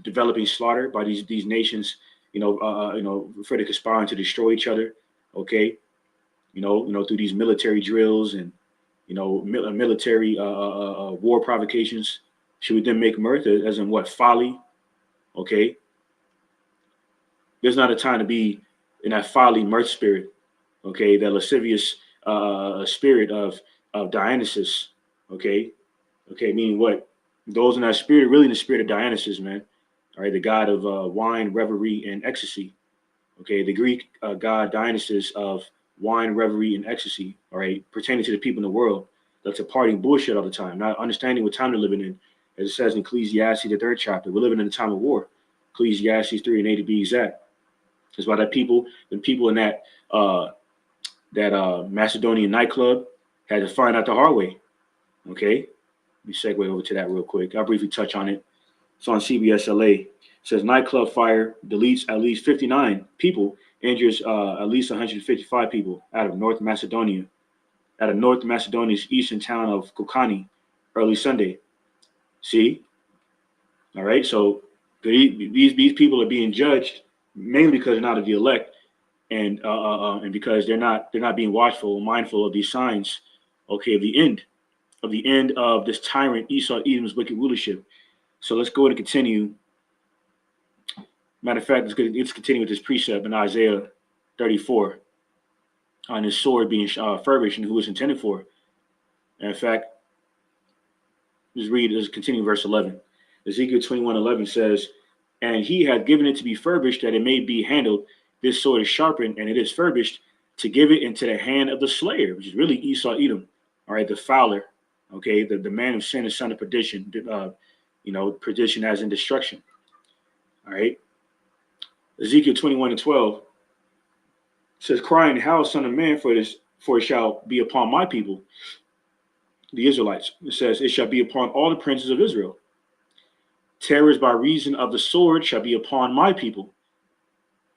[SPEAKER 1] developing slaughter by these nations, further conspiring to destroy each other? Okay. Through these military drills and, military war provocations. Should we then make mirth as in what? Folly? Okay. There's not a time to be in that folly mirth spirit. Okay. That lascivious spirit of Dionysus. Okay. Okay. Meaning what? Those in that spirit, really in the spirit of Dionysus, man. All right. The god of wine, revelry, and ecstasy. Okay. The Greek god Dionysus of wine, revelry, and ecstasy. All right. Pertaining to the people in the world that's a partying bullshit all the time, not understanding what time they're living in. As it says in Ecclesiastes, the 3rd chapter, we're living in a time of war. Ecclesiastes 3 and 8 to be exact. That's why the people in that Macedonian nightclub had to find out the hard way. Okay, let me segue over to that real quick. I'll briefly touch on it. It's on CBS LA. It says nightclub fire deletes at least 59 people, injures at least 155 people out of North Macedonia's eastern town of Kokani early Sunday. See, all right. So these people are being judged mainly because they're not of the elect, and because they're not being watchful, mindful of these signs. Okay, of the end of this tyrant Esau Edom's wicked rulership. So let's go ahead and continue. Matter of fact, let's continue with this precept in Isaiah 34 on his sword being furbished and who it's intended for. And in fact, let's continue verse 11. Ezekiel 21:11 says, and he had given it to be furbished that it may be handled. This sword is sharpened and it is furbished to give it into the hand of the slayer, which is really Esau Edom. All right, the fowler. Okay, the man of sin, the son of perdition. Perdition as in destruction. All right. Ezekiel 21:12 says, cry in the house, son of man, for it shall be upon my people, the Israelites. It says, it shall be upon all the princes of Israel. Terrors by reason of the sword shall be upon my people.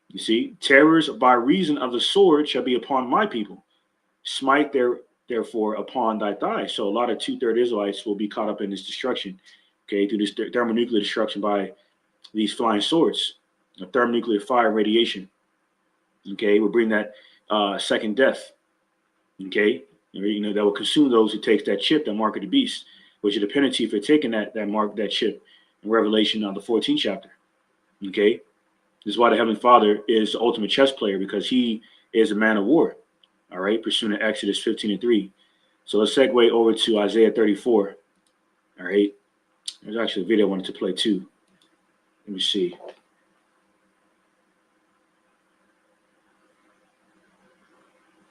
[SPEAKER 1] You see, terrors by reason of the sword shall be upon my people. Smite their therefore, upon thy thigh. So a lot of 2/3 Israelites will be caught up in this destruction, okay, through this thermonuclear destruction by these flying swords, thermonuclear fire and radiation. Okay, will bring that second death. Okay, that will consume those who takes that chip, that mark of the beast, which is the penalty for taking that mark, that chip, in Revelation the 14th chapter. Okay, this is why the Heavenly Father is the ultimate chess player, because he is a man of war. All right, pursuing Exodus 15:3. So let's segue over to Isaiah 34. All right, there's actually a video I wanted to play too. Let me see.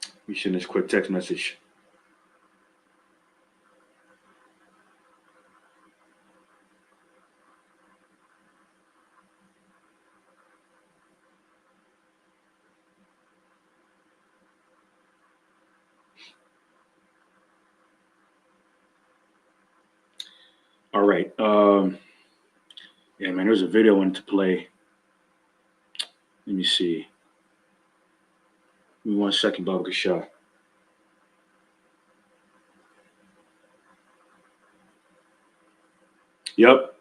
[SPEAKER 1] Let me send this quick text message. All right. Yeah, man, there's a video I wanted to play. Let me see. Give me 1 second, Baba Kashah. Yep.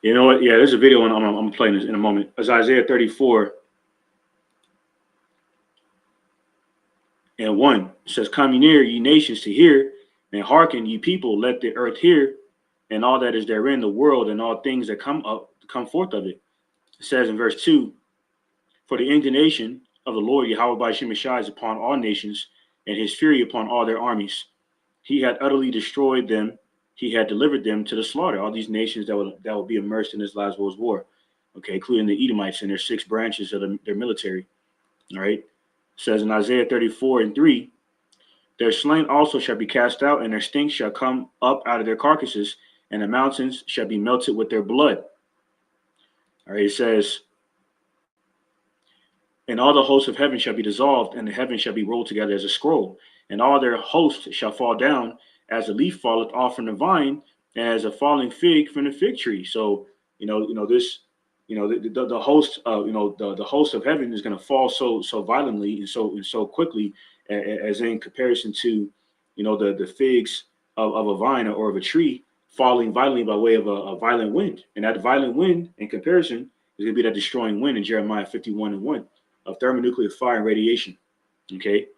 [SPEAKER 1] You know what? Yeah, there's a video I'm playing this in a moment. It's Isaiah 34 and 1. It says, "Come ye near, ye nations, to hear, and hearken, ye people, let the earth hear, and all that is therein, the world, and all things that come forth of it." It says in verse 2, "For the indignation of the Lord Yahweh by Shemashai is upon all nations, and his fury upon all their armies. He had utterly destroyed them. He had delivered them to the slaughter." All these nations that will be immersed in this last world's war, okay, including the Edomites and their 6 branches of their military. All right. It says in Isaiah 34:3, "Their slain also shall be cast out, and their stink shall come up out of their carcasses, and the mountains shall be melted with their blood." All right. It says, "And all the hosts of heaven shall be dissolved, and the heaven shall be rolled together as a scroll, and all their hosts shall fall down as a leaf falleth off from the vine, and as a falling fig from the fig tree." So, this, the host, the host of heaven is going to fall so violently and so quickly, as in comparison to, the figs of a vine or of a tree falling violently by way of a violent wind. And that violent wind, in comparison, is going to be that destroying wind in Jeremiah 51:1 of thermonuclear fire and radiation. Okay.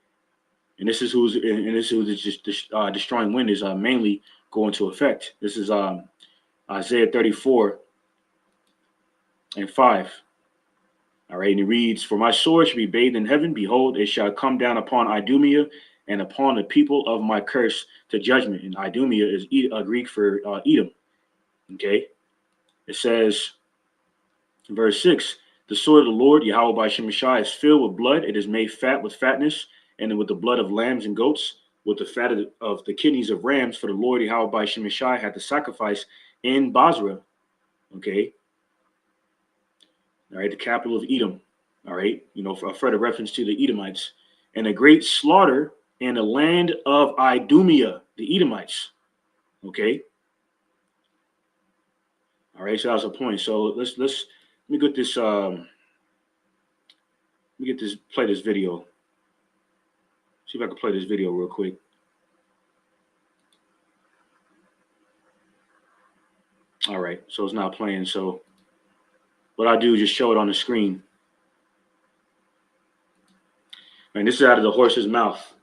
[SPEAKER 1] And this is who the destroying wind is mainly going to affect. This is Isaiah 34:5. All right, and it reads, "For my sword shall be bathed in heaven. Behold, it shall come down upon Idumea and upon the people of my curse to judgment." And Idumea is Greek for Edom. Okay. It says in verse 6, "The sword of the Lord Yahweh by Shemashai is filled with blood. It is made fat with fatness, and with the blood of lambs and goats, with the fat of the kidneys of rams, for the Lord Yahweh by Shemashai had to sacrifice in Basra." Okay. All right, the capital of Edom. All right, for a further reference to the Edomites. "And a great slaughter in the land of Idumea," the Edomites. Okay. All right, so that's a point. So let me get this. Play this video. See if I can play this video real quick. All right, so it's not playing. So what I do is just show it on the screen. And this is out of the horse's mouth.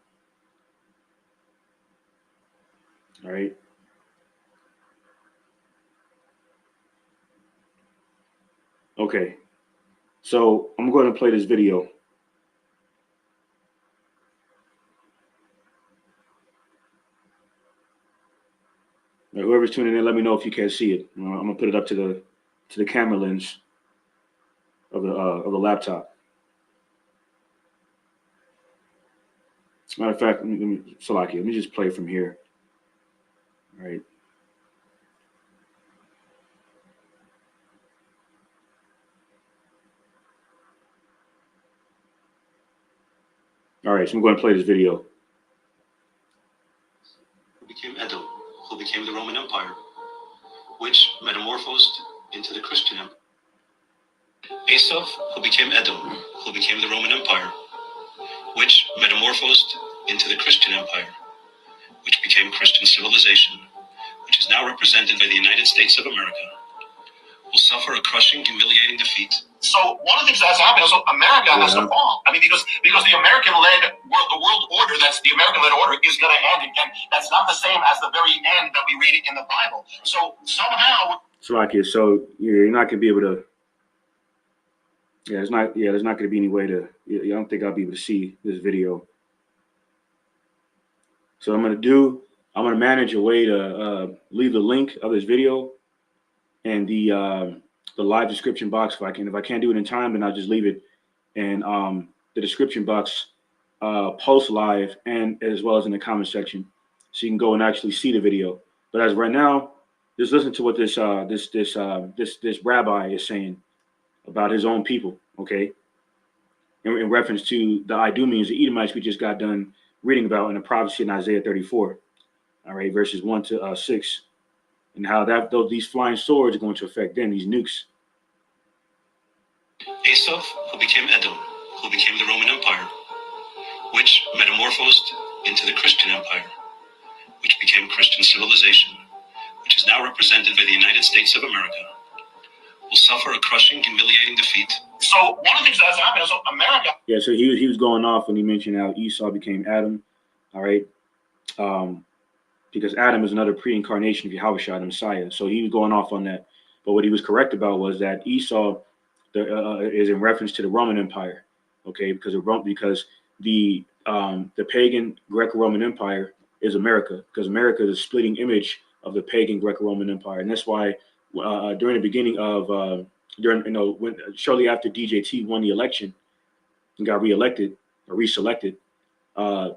[SPEAKER 1] All right. Okay. So I'm going to play this video. Now, whoever's tuning in, let me know if you can't see it. I'm gonna put it up to the camera lens of the laptop. Matter of fact, let me just play from here. All right. All right, so I'm going to play this video.
[SPEAKER 9] Who became Edom, who became the Roman Empire, which metamorphosed into the Christian Empire. Esau, who became Edom, who became the Roman Empire, which metamorphosed into the Christian Empire. which became Christian civilization, which is now represented by the United States of America, will suffer a crushing, humiliating defeat.
[SPEAKER 10] So one of the things that has to happen is America has to fall. I mean, because the American-led world, the world order, that's the American-led order, is going to end again. That's not the same as the very end that we read in the Bible. So somehow,
[SPEAKER 1] Slovakia. So you're not going to be able to. There's not going to be any way to. I don't think I'll be able to see this video. So I'm going to manage a way to leave the link of this video and the live description box if I can't do it in time, then I'll just leave it. And the description box post live and as well as in the comment section, so you can go and actually see the video. But as right now, just listen to what this rabbi is saying about his own people. Okay, in reference to the Idumeans, the Edomites we just got done reading about in the prophecy in Isaiah 34. All right, verses 1 to 6. And how these flying swords are going to affect them, these nukes.
[SPEAKER 9] Esau, who became Edom, who became the Roman Empire, which metamorphosed into the Christian Empire, which became Christian civilization, which is now represented by the United States of America, will suffer a crushing, humiliating defeat.
[SPEAKER 10] So one of the things that has happened is America.
[SPEAKER 1] Yeah, so he was going off when he mentioned how Esau became Adam. All right. Because Adam is another pre-incarnation of Yahushua, the Messiah. So he was going off on that. But what he was correct about was that Esau is in reference to the Roman Empire, okay? Because the pagan Greco-Roman Empire is America, because America is a splitting image of the pagan Greco-Roman Empire, and that's why during the beginning of when shortly after DJT won the election and got reelected or reselected, Elon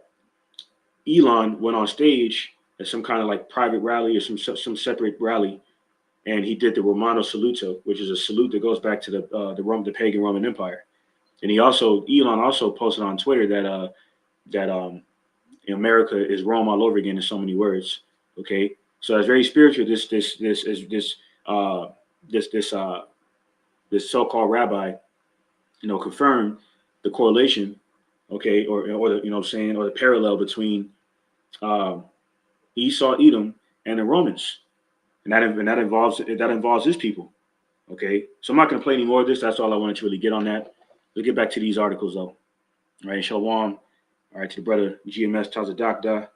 [SPEAKER 1] went on stage at some kind of like private rally or some separate rally, and he did the Romano Saluto, which is a salute that goes back to the pagan Roman Empire. And Elon also posted on Twitter that America is Rome all over again in so many words. Okay, so it's very spiritual. This so-called rabbi, confirmed the correlation, okay, or the parallel between Esau, Edom, and the Romans, and that involves his people. Okay, so I'm not going to play any more of this. That's all I wanted to really get on that. We'll get back to these articles though. All right, Shalom. All right, to the brother GMS Tazadakda,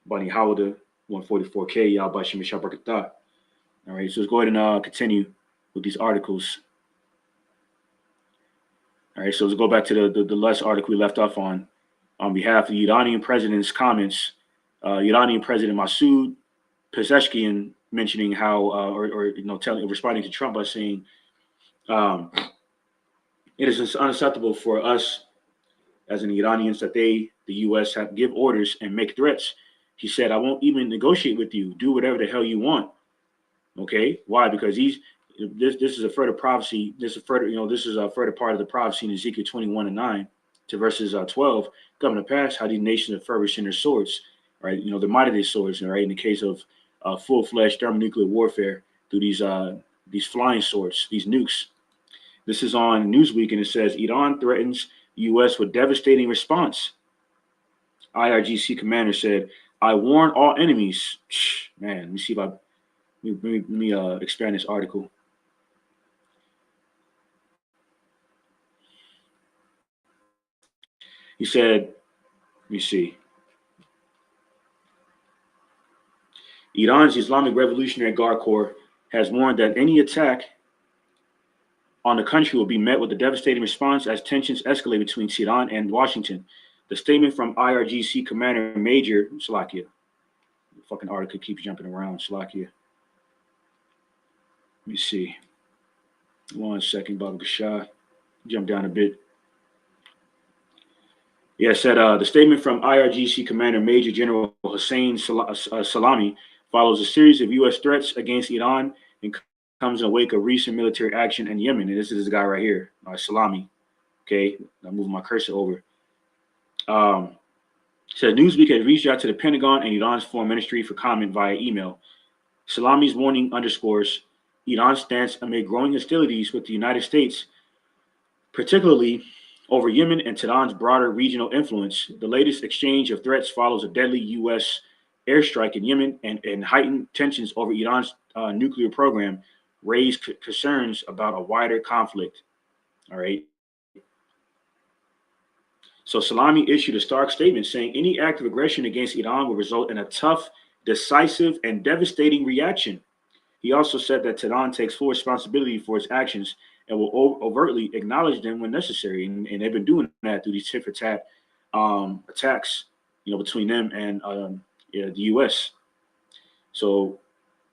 [SPEAKER 1] Bani Hawada, 144K, Yal Bashim Shabrakata. All right, so let's go ahead and continue with these articles. All right, so let's go back to the last article we left off on behalf of the Iranian president's comments. Iranian President Masoud Pezeshkian mentioning how, responding to Trump by saying, it is unacceptable for us as an Iranians that the U.S. give orders and make threats. He said, I won't even negotiate with you. Do whatever the hell you want. Okay, why? Because this is a further prophecy. This is a further part of the prophecy in Ezekiel 21:9 to verses 12. Coming to pass, how these nations are furbishing their swords, right? The might of their swords, right? In the case of full-fledged thermonuclear warfare through these flying swords, these nukes. This is on Newsweek, and it says Iran threatens U.S. with devastating response. IRGC commander said, "I warn all enemies." Man, let me see if let me expand this article. He said, let me see. Iran's Islamic Revolutionary Guard Corps has warned that any attack on the country will be met with a devastating response as tensions escalate between Tehran and Washington. The statement from IRGC Commander Major Salakia. The fucking article keeps jumping around, Salakia. Let me see. 1 second, Baba Gashah. Jump down a bit. Yeah, it said the statement from IRGC Commander Major General Hossein Salami follows a series of U.S. threats against Iran and comes in the wake of recent military action in Yemen. And this is this guy right here, Salami. Okay, I'm moving my cursor over. Said Newsweek has reached out to the Pentagon and Iran's foreign ministry for comment via email. Salami's warning underscores Iran's stance amid growing hostilities with the United States, particularly over Yemen and Tehran's broader regional influence. The latest exchange of threats follows a deadly U.S. airstrike in Yemen and heightened tensions over Iran's nuclear program raised concerns about a wider conflict. All right. So Salami issued a stark statement saying any act of aggression against Iran will result in a tough, decisive, and devastating reaction. He also said that Tehran takes full responsibility for its actions and will overtly acknowledge them when necessary. And they've been doing that through these tit for tat attacks, between them and the U.S. So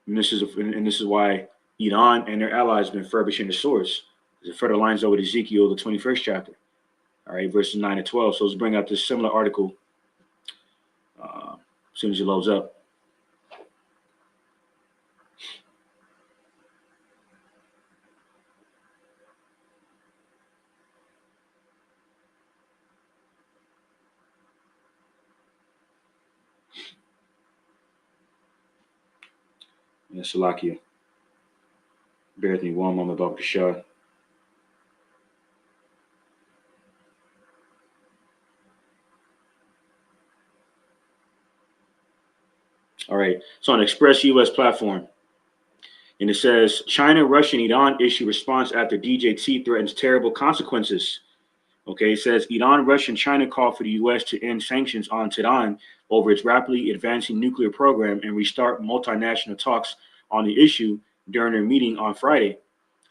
[SPEAKER 1] this is why Iran and their allies have been furbishing the swords. It further lines over Ezekiel, the 21st chapter. All right, verses 9 and 12. So let's bring up this similar article as soon as it loads up. Yeah, Salakia. Bear with me one moment about Bashar. All right. So on Express US platform, and it says China, Russia, and Iran issue response after DJT threatens terrible consequences. Okay, it says Iran, Russia, and China call for the U.S. to end sanctions on Tehran over its rapidly advancing nuclear program and restart multinational talks on the issue during their meeting on Friday.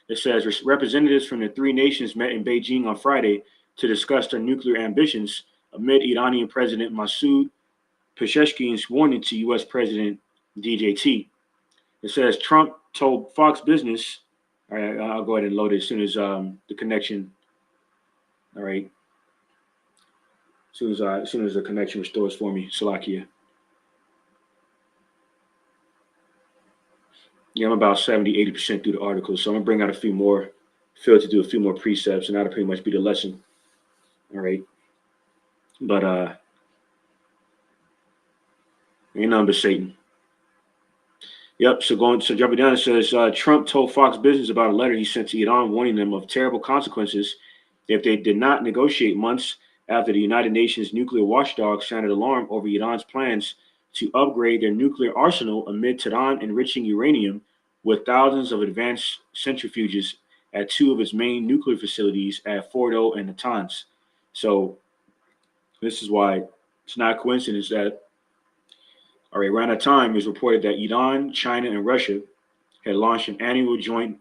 [SPEAKER 1] It says representatives from the three nations met in Beijing on Friday to discuss their nuclear ambitions amid Iranian President Masoud Pezeshkian's warning to U.S. President DJT. It says Trump told Fox Business. All right, I'll go ahead and load it as soon as the connection. All right. As soon as the connection restores for me, Salakia. Yeah, I'm about 70-80% through the article, so I'm gonna bring out a few more. Feel to do a few more precepts, and that'll pretty much be the lesson. All right. But ain't nothing but Satan. Yep. So jumping down, it says Trump told Fox Business about a letter he sent to Iran warning them of terrible consequences if they did not negotiate months after the United Nations nuclear watchdog sounded alarm over Iran's plans to upgrade their nuclear arsenal amid Tehran enriching uranium with thousands of advanced centrifuges at two of its main nuclear facilities at Fordo and Natanz. So this is why it's not a coincidence that around that time it was reported that Iran, China, and Russia had launched an annual joint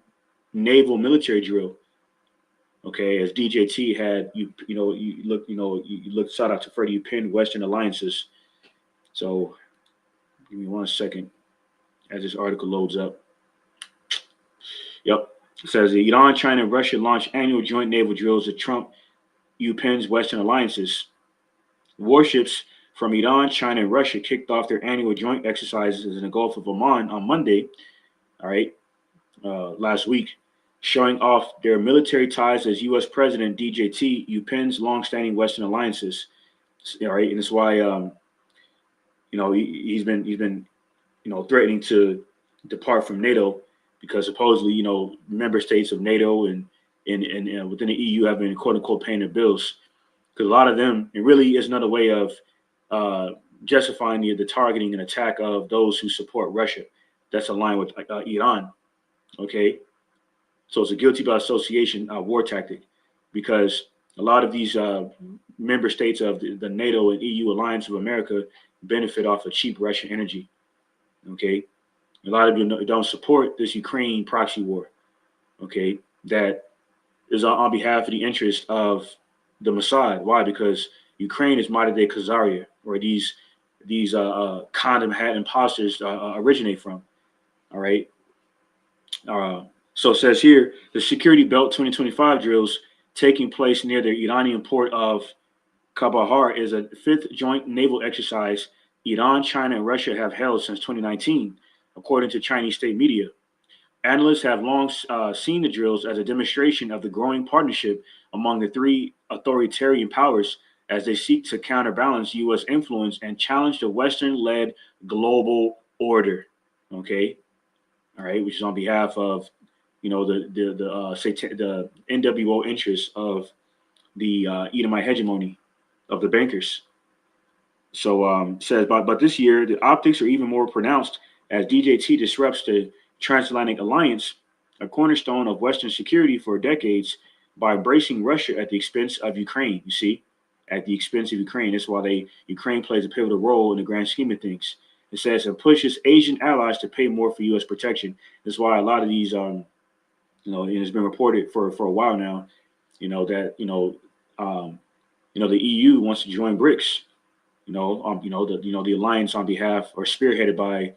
[SPEAKER 1] naval military drill. Okay, as DJT had you look shout out to Freddie Penn Western Alliances. So give me 1 second as this article loads up. Yep. It says Iran, China, and Russia launched annual joint naval drills at Trump UPenn's Western Alliances. Warships from Iran, China, and Russia kicked off their annual joint exercises in the Gulf of Oman on Monday, last week, showing off their military ties as U.S. President DJT UPenn's longstanding Western alliances. All right, and that's why he's been threatening to depart from NATO because supposedly member states of NATO and within the EU have been quote unquote paying their bills because a lot of them it really is another way of justifying the targeting and attack of those who support Russia. That's aligned with Iran. Okay. So it's a guilty by association war tactic because a lot of these member states of the NATO and EU alliance of America benefit off of cheap Russian energy. Okay. A lot of you don't support this Ukraine proxy war. Okay. That is on behalf of the interest of the Mossad. Why? Because Ukraine is modern day Khazaria, where these condom hat imposters originate from. All right. So it says here, the Security Belt 2025 drills taking place near the Iranian port of Kandahar is a fifth joint naval exercise Iran, China, and Russia have held since 2019, according to Chinese state media. Analysts have long seen the drills as a demonstration of the growing partnership among the three authoritarian powers as they seek to counterbalance U.S. influence and challenge the Western-led global order. Okay, all right, which is on behalf of the NWO interests of the Edomite hegemony of the bankers. So says, but this year the optics are even more pronounced as DJT disrupts the transatlantic alliance, a cornerstone of Western security for decades, by embracing Russia at the expense of Ukraine. You see, at the expense of Ukraine. That's why Ukraine plays a pivotal role in the grand scheme of things. It says it pushes Asian allies to pay more for U.S. protection. That's why a lot of these, and it's been reported for a while now, that the EU wants to join BRICS. The alliance on behalf or spearheaded by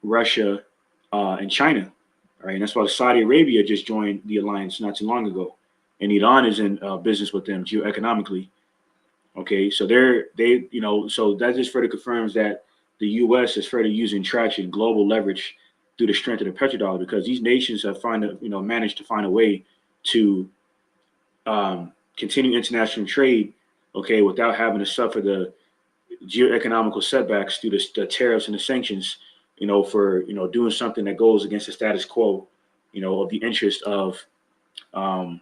[SPEAKER 1] Russia and China. All right, and that's why Saudi Arabia just joined the alliance not too long ago, and Iran is in business with them geoeconomically. Okay, so so that just further confirms that the U.S. is further using traction, global leverage through the strength of the petrodollar, because these nations have managed to find a way to continue international trade, okay, without having to suffer the geoeconomical setbacks through the tariffs and the sanctions, for doing something that goes against the status quo, of the interest of, the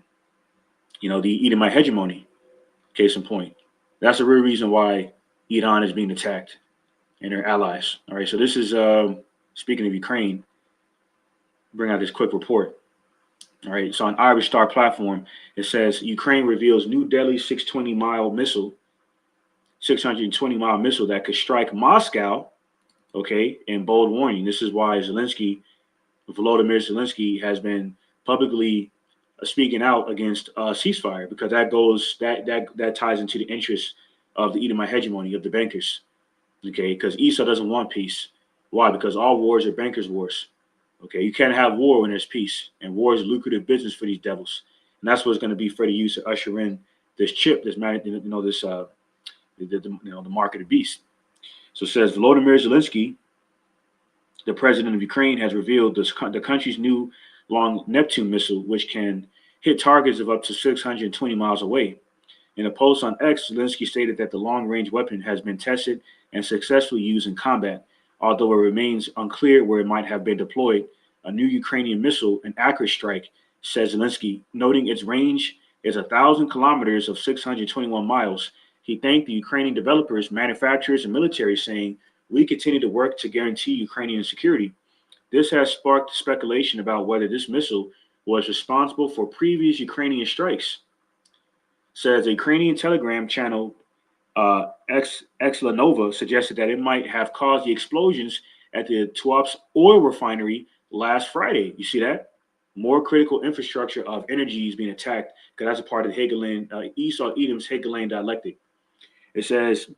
[SPEAKER 1] Edomite hegemony. Case in point. That's the real reason why Iran is being attacked and their allies. All right, so this is speaking of Ukraine. Bring out this quick report. All right, so on Irish Star platform, it says Ukraine reveals new deadly 620-mile missile that could strike Moscow. Okay, in bold warning. This is why Volodymyr Zelensky has been publicly speaking out against ceasefire, because that ties into the interests of the Edomite hegemony of the bankers. Okay, because Esau doesn't want peace. Why? Because all wars are bankers' wars. Okay, you can't have war when there's peace, and war is lucrative business for these devils, and that's what's going to be for the use to usher in this chip, the mark of the beast. So it says Volodymyr Zelensky, the president of Ukraine, has revealed the country's new long Neptune missile, which can hit targets of up to 620 miles away. In a post on X, Zelensky stated that the long-range weapon has been tested and successfully used in combat, although it remains unclear where it might have been deployed. A new Ukrainian missile, an accurate strike, says Zelensky, noting its range is 1,000 kilometers of 621 miles. He thanked the Ukrainian developers, manufacturers, and military, saying, "We continue to work to guarantee Ukrainian security." This has sparked speculation about whether this missile was responsible for previous Ukrainian strikes. Says the Ukrainian Telegram channel Exlanova suggested that it might have caused the explosions at the Tuapse oil refinery last Friday. You see that? More critical infrastructure of energy is being attacked, because that's a part of the Hegelian, Esau-Edom's Hegelian dialectic. It says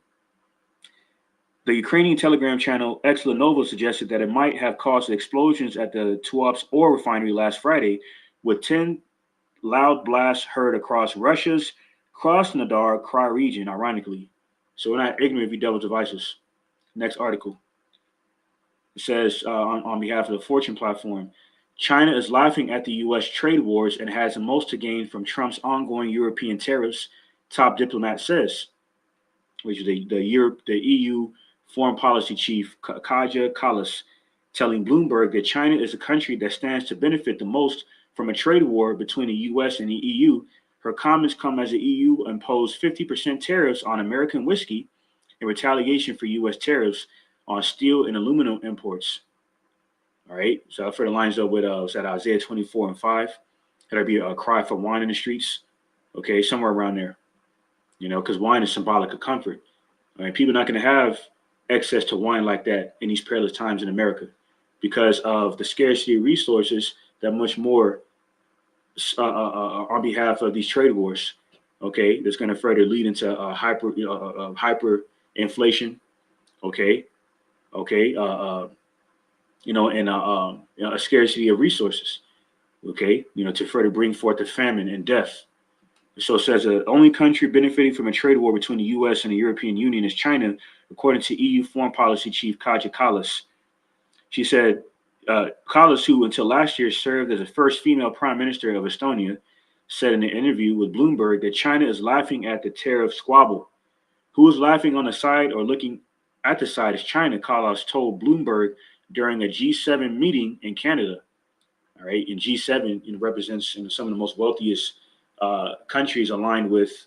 [SPEAKER 1] the Ukrainian Telegram channel Exlanova suggested that it might have caused the explosions at the Tuapse oil refinery last Friday, with 10 loud blasts heard across Russia's Krasnodar Krai region, ironically. So we're not ignorant of your devil's devices. Next article. It says on behalf of the Fortune platform, China is laughing at the U.S. trade wars and has the most to gain from Trump's ongoing European tariffs, top diplomat says, which is the EU foreign policy chief, Kaja Kallas, telling Bloomberg that China is a country that stands to benefit the most from a trade war between the U.S. and the EU. Her comments come as the EU imposed 50% tariffs on American whiskey in retaliation for U.S. tariffs on steel and aluminum imports. All right, so I further lines up with Isaiah 24:5. That'll be a cry for wine in the streets. Okay, somewhere around there. Because wine is symbolic of comfort. I mean, people are not going to have access to wine like that in these perilous times in America, because of the scarcity of resources that much more on behalf of these trade wars. Okay, that's going to further lead into hyper inflation. Okay, and a scarcity of resources. Okay, to further bring forth the famine and death. So it says the only country benefiting from a trade war between the U.S. and the European Union is China, according to EU foreign policy chief Kaja Kallas. She said, Kallas, who until last year served as the first female prime minister of Estonia, said in an interview with Bloomberg that China is laughing at the tariff squabble. Who is laughing on the side or looking at the side is China, Kallas told Bloomberg during a G7 meeting in Canada. All right, and G7 represents some of the most wealthiest countries aligned with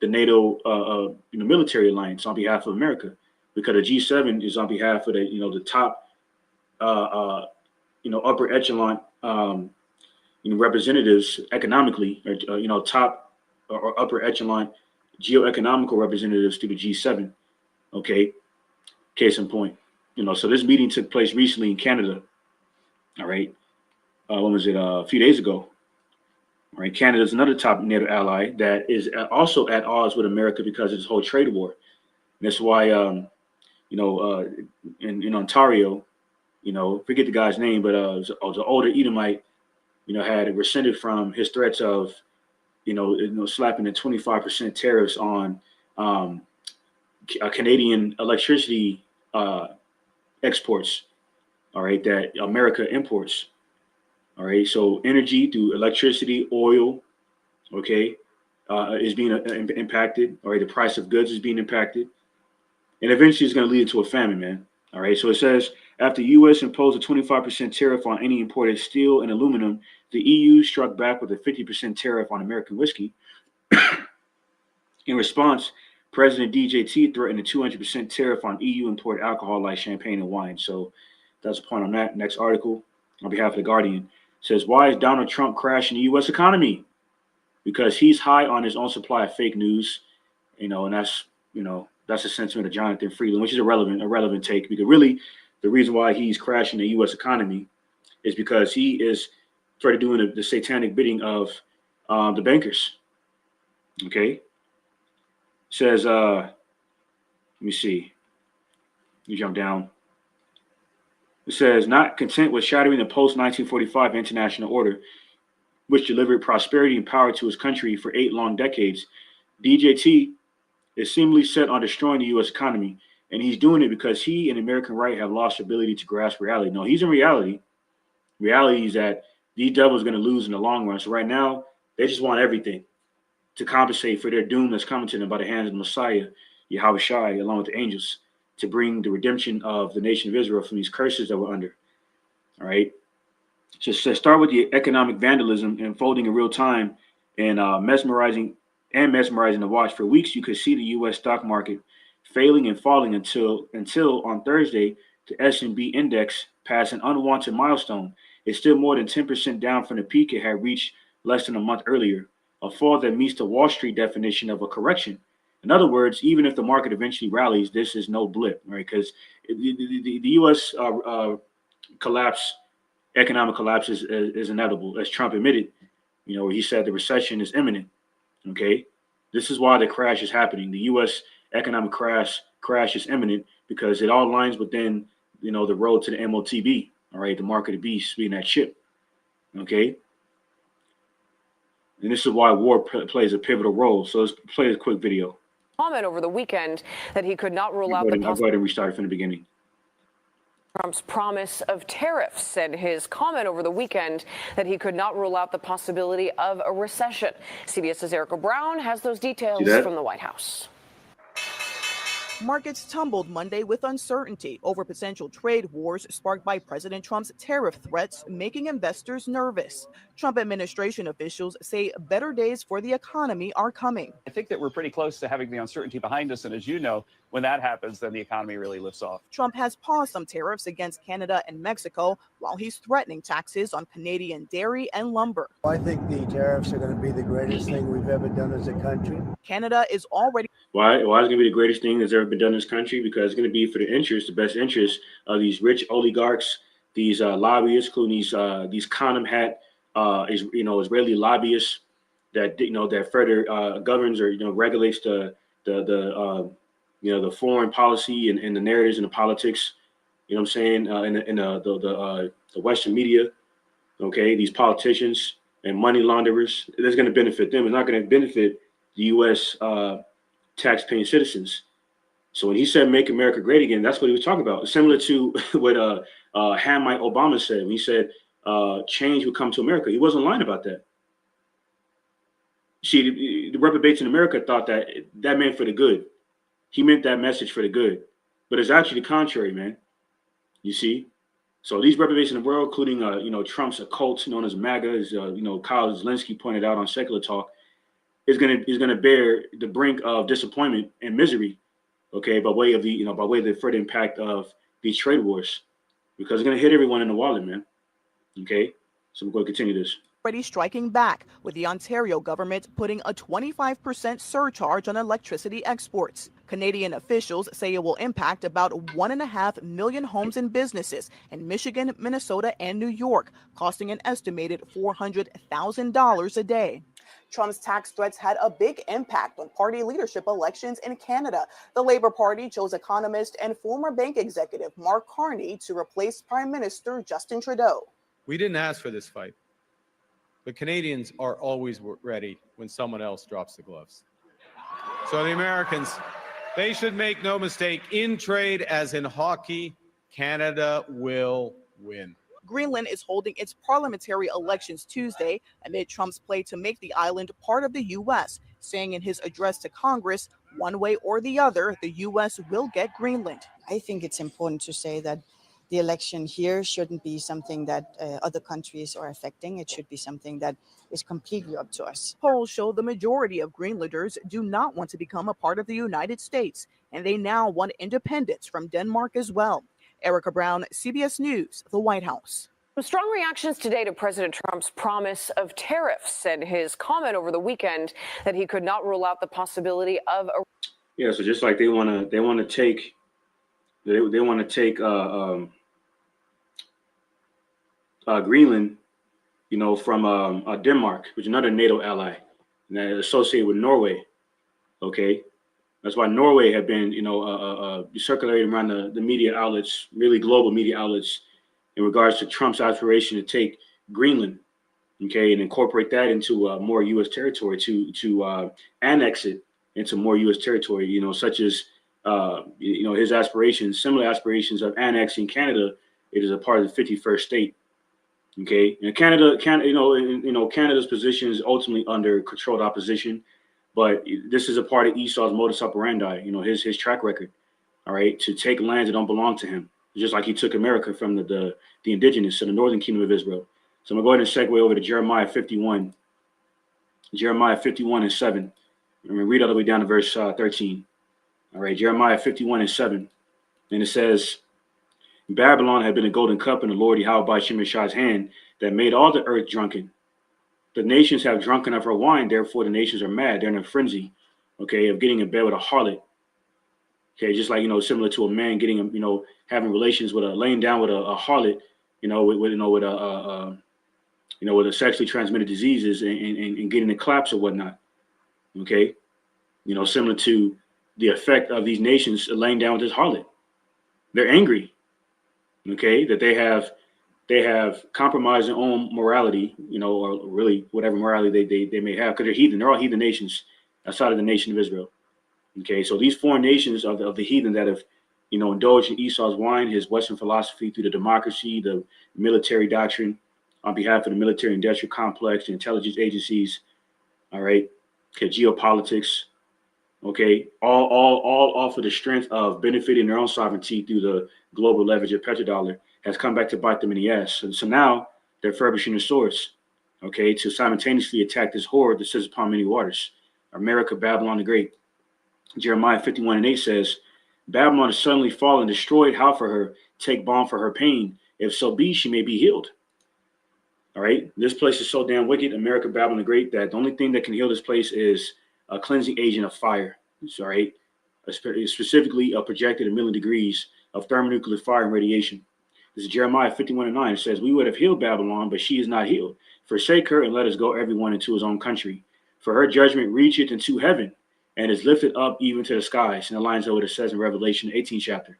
[SPEAKER 1] the NATO military alliance on behalf of America, because the G7 is on behalf of the top upper echelon representatives economically, or top or upper echelon geoeconomical representatives to the G7. Okay, case in point. So this meeting took place recently in Canada. All right, when was it? A few days ago. All right, Canada is another top NATO ally that is also at odds with America because of this whole trade war. And that's why, in Ontario, forget the guy's name, but it was an older Edomite, had rescinded from his threats of, slapping the 25% tariffs on Canadian electricity exports. All right, that America imports. All right, so energy through electricity, oil, okay, is being impacted. All right, the price of goods is being impacted, and eventually it's going to lead to a famine, man. All right, so it says after U.S. imposed a 25% tariff on any imported steel and aluminum, the EU struck back with a 50% tariff on American whiskey. In response, President DJT threatened a 200% tariff on EU imported alcohol like champagne and wine. So that's a point on that. Next article on behalf of The Guardian says, why is Donald Trump crashing the U.S. economy? Because he's high on his own supply of fake news, and that's the sentiment of Jonathan Freeland, which is a relevant take, because really the reason why he's crashing the U.S. economy is because he is sort of doing the satanic bidding of the bankers. Okay. Says, let me see. You jump down. It says, not content with shattering the post-1945 international order, which delivered prosperity and power to his country for 8 long decades, DJT is seemingly set on destroying the U.S. economy, and he's doing it because he and the American right have lost the ability to grasp reality. No, he's in reality. Reality is that these devils are going to lose in the long run. So right now, they just want everything to compensate for their doom that's coming to them by the hands of the Messiah, Yahweh Shai, along with the angels, to bring the redemption of the nation of Israel from these curses that we're under. All right. So start with the economic vandalism unfolding in real time and mesmerizing to watch. For weeks, you could see the U.S. stock market failing and falling until on Thursday, the S&P index passed an unwanted milestone. It's still more than 10% down from the peak it had reached less than a month earlier, a fall that meets the Wall Street definition of a correction. In other words, even if the market eventually rallies, this is no blip, right? Because the U.S. economic collapse is inevitable, as Trump admitted. He said the recession is imminent. Okay, this is why the crash is happening. The U.S. economic crash is imminent because it all lines within the road to the MOTB. All right, the mark of the beast being that ship. Okay. And this is why war plays a pivotal role. So let's play a quick video.
[SPEAKER 11] Comment over the weekend that he could not rule out
[SPEAKER 1] I'll go ahead and restart it from the beginning.
[SPEAKER 11] Trump's promise of tariffs and his comment over the weekend that he could not rule out the possibility of a recession. CBS's Erica Brown has those details from the White House.
[SPEAKER 12] Markets tumbled Monday with uncertainty over potential trade wars sparked by President Trump's tariff threats, making investors nervous. Trump administration officials say better days for the economy are coming.
[SPEAKER 13] I think that we're pretty close to having the uncertainty behind us. And as you know, when that happens, then the economy really lifts off.
[SPEAKER 12] Trump has paused some tariffs against Canada and Mexico while he's threatening taxes on Canadian dairy and lumber.
[SPEAKER 5] I think the tariffs are going to be the greatest thing we've ever done as a country.
[SPEAKER 12] Canada is already...
[SPEAKER 1] Why is it going to be the greatest thing that's ever been done in this country? Because it's going to be for the best interest of these rich oligarchs, these lobbyists, including these condom hat, Israeli lobbyists that further governs or regulates the foreign policy and the narratives and the politics. You know what I'm saying? In the Western media, okay, these politicians and money launderers. That's going to benefit them. It's not going to benefit the U.S. Tax-paying citizens. So when he said "Make America Great Again," that's what he was talking about. Similar to what Hamite Obama said when he said change would come to America. He wasn't lying about that. See, the reprobates in America thought that meant for the good. He meant that message for the good, but it's actually the contrary, man. You see, so these reprobates in the world, including Trump's occult known as MAGA, as Kyle Zelensky pointed out on Secular Talk, is gonna bear the brink of disappointment and misery, okay, by way of the further impact of these trade wars, because it's gonna hit everyone in the wallet, man. Okay, so we're going to continue this.
[SPEAKER 12] Already striking back, with the Ontario government putting a 25% surcharge on electricity exports. Canadian officials say it will impact about 1.5 million homes and businesses in Michigan, Minnesota, and New York, costing an estimated $400,000 a day. Trump's tax threats had a big impact on party leadership elections in Canada. The Labour Party chose economist and former bank executive Mark Carney to replace Prime Minister Justin Trudeau.
[SPEAKER 14] We didn't ask for this fight, but Canadians are always ready when someone else drops the gloves. So the Americans, they should make no mistake, in trade as in hockey, Canada will win.
[SPEAKER 12] Greenland is holding its parliamentary elections Tuesday amid Trump's play to make the island part of the U.S., saying in his address to Congress, one way or the other, the U.S. will get Greenland.
[SPEAKER 15] I think it's important to say that the election here shouldn't be something that other countries are affecting. It should be something that is completely up to us.
[SPEAKER 12] Polls show the majority of Greenlanders do not want to become a part of the United States, and they now want independence from Denmark as well. Erica Brown, CBS News, the White House.
[SPEAKER 11] Strong reactions today to President Trump's promise of tariffs and his comment over the weekend that he could not rule out the possibility of a...
[SPEAKER 1] Yeah, so just like they want to take Greenland, from Denmark, which is another NATO ally, and that is associated with Norway. Okay, that's why Norway had been, circulating around the media outlets, really global media outlets, in regards to Trump's aspiration to take Greenland, okay, and incorporate that into more U.S. territory, to annex it into more U.S. territory, such as his aspirations, similar aspirations of annexing Canada. It is a part of the 51st state. Okay, and Canada's position is ultimately under controlled opposition, but this is a part of Esau's modus operandi. His track record. All right, to take lands that don't belong to him, just like he took America from the indigenous, so the northern kingdom of Israel. So I'm gonna go ahead and segue over to Jeremiah 51. Jeremiah 51:7. I'm gonna read all the way down to verse 13. All right, Jeremiah 51:7, and it says, Babylon had been a golden cup in the Lord Yahweh by Shemeshai's hand that made all the earth drunken. The nations have drunken of her wine, therefore the nations are mad. They're in a frenzy, okay, of getting in bed with a harlot. Okay, just like, similar to a man getting, having relations with laying down with a harlot, with a sexually transmitted diseases and getting the claps or whatnot. Okay, similar to the effect of these nations laying down with this harlot. They're angry. Okay, that they have compromised their own morality, or really whatever morality they may have, because they're heathen. They're all heathen nations outside of the nation of Israel. Okay, so these foreign nations of the heathen that have, indulged in Esau's wine, his Western philosophy through the democracy, the military doctrine, on behalf of the military industrial complex, the intelligence agencies, all right, okay, geopolitics, okay, all off of the strength of benefiting their own sovereignty through the global leverage of petrodollar, has come back to bite them in the ass. And so now they're furbishing the swords, okay, to simultaneously attack this horde that sits upon many waters, America, Babylon the Great. Jeremiah 51:8 says, Babylon is suddenly fallen, destroyed. How for her? Take balm for her pain. If so be, she may be healed. All right. This place is so damn wicked, America, Babylon the Great, that the only thing that can heal this place is a cleansing agent of fire. All right. Specifically, projected 1,000,000 degrees of thermonuclear fire and radiation. This is Jeremiah 51:9. It says, we would have healed Babylon, but she is not healed. Forsake her and let us go everyone into his own country. For her judgment reacheth into heaven and is lifted up even to the skies. And it lines up with what it says in Revelation 18 chapter.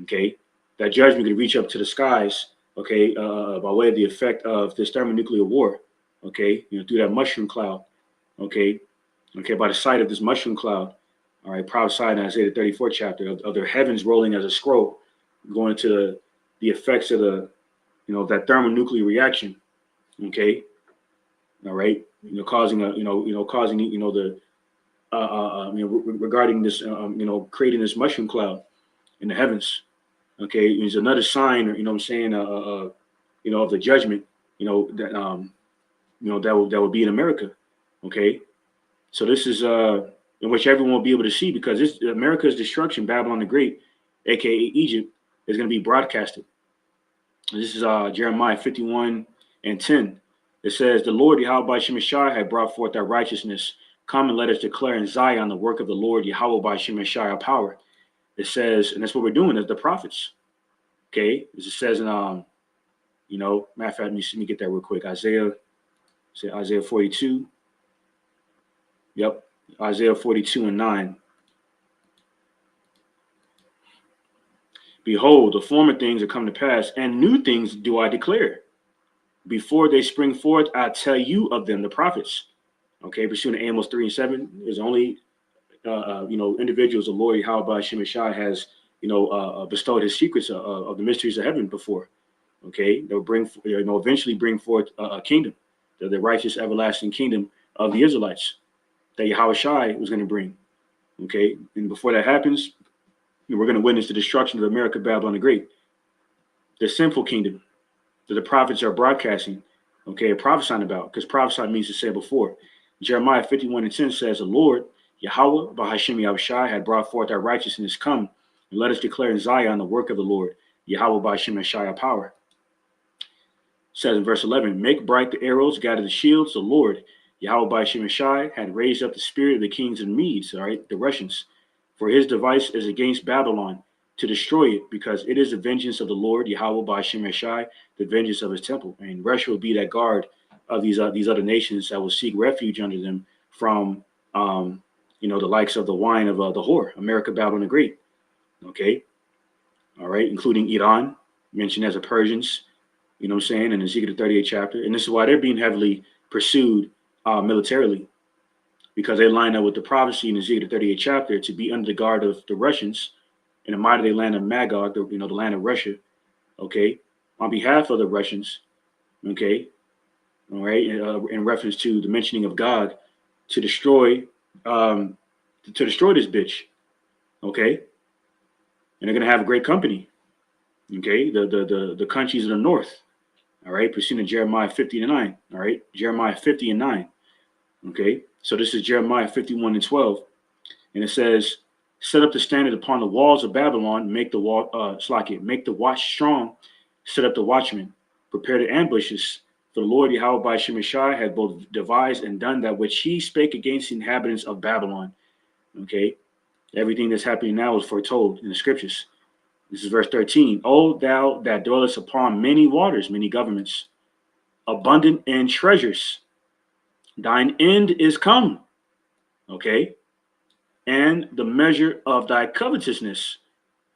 [SPEAKER 1] Okay. That judgment could reach up to the skies, okay, by way of the effect of this thermonuclear war. Okay. Through that mushroom cloud. Okay. Okay. By the sight of this mushroom cloud. All right. Prophesied in Isaiah 34 chapter of the heavens rolling as a scroll, going to the effects of the, that thermonuclear reaction. Okay. All right. Causing regarding this, creating this mushroom cloud in the heavens. Okay. It's another sign, of the judgment, that will be in America. Okay. So this is in which everyone will be able to see, because this America's destruction, Babylon the Great, aka Egypt, is going to be broadcasted. This is Jeremiah 51:10. It says, "The Lord Yahweh by Shemeshai had brought forth our righteousness. Come and let us declare in Zion the work of the Lord Yahweh by Shemeshai our power." It says, and that's what we're doing as the prophets. Okay, as it says in matter of fact, let me get that real quick. Isaiah 42. Yep, Isaiah 42:9. "Behold, the former things are come to pass, and new things do I declare. Before they spring forth, I tell you of them," the prophets. Okay, pursuing Amos 3:7, there's only individuals the Lord Yahweh Shemeshai has bestowed his secrets of the mysteries of heaven before. Okay, they'll bring eventually bring forth a kingdom, the righteous everlasting kingdom of the Israelites that Yahweh Shai was going to bring. Okay, and before that happens, we're going to witness the destruction of America, Babylon the Great, the sinful kingdom that the prophets are broadcasting, okay, prophesying about, because prophesy means to say before. Jeremiah 51:10 says, "The Lord Yahweh Bahashem Yahushai had brought forth our righteousness. Come and let us declare in Zion the work of the Lord Yahweh Bahashem Yahushai our power." It says in verse 11, "Make bright the arrows, gather the shields. The Lord Yahweh Bahashem Yahushai had raised up the spirit of the kings and Medes," all right, the Russians, "for his device is against Babylon, to destroy it, because it is the vengeance of the Lord Yahweh Bahashem Yahushai, the vengeance of his temple." And Russia will be that guard of these other nations that will seek refuge under them from the likes of the wine of the whore, America, Babylon the Great. Okay, all right, including Iran, mentioned as the Persians, in Ezekiel 38 chapter. And this is why they're being heavily pursued militarily, because they line up with the prophecy in Ezekiel 38 chapter to be under the guard of the Russians in the mighty land of Magog, the land of Russia, okay, on behalf of the Russians, okay, all right, in reference to the mentioning of God to destroy this bitch, okay, and they're gonna have a great company, okay, the countries of the north, all right, pursuing Jeremiah 50:9, all right, Jeremiah 50:9, okay, so this is Jeremiah 51:12, and it says, "Set up the standard upon the walls of Babylon, make the watch strong, set up the watchmen, prepare the ambushes. For the Lord Yahweh by Shemeshai had both devised and done that which he spake against the inhabitants of Babylon." Okay, everything that's happening now is foretold in the scriptures. This is verse 13. "O thou that dwellest upon many waters, many governments, abundant in treasures, thine end is come." Okay, "and the measure of thy covetousness,"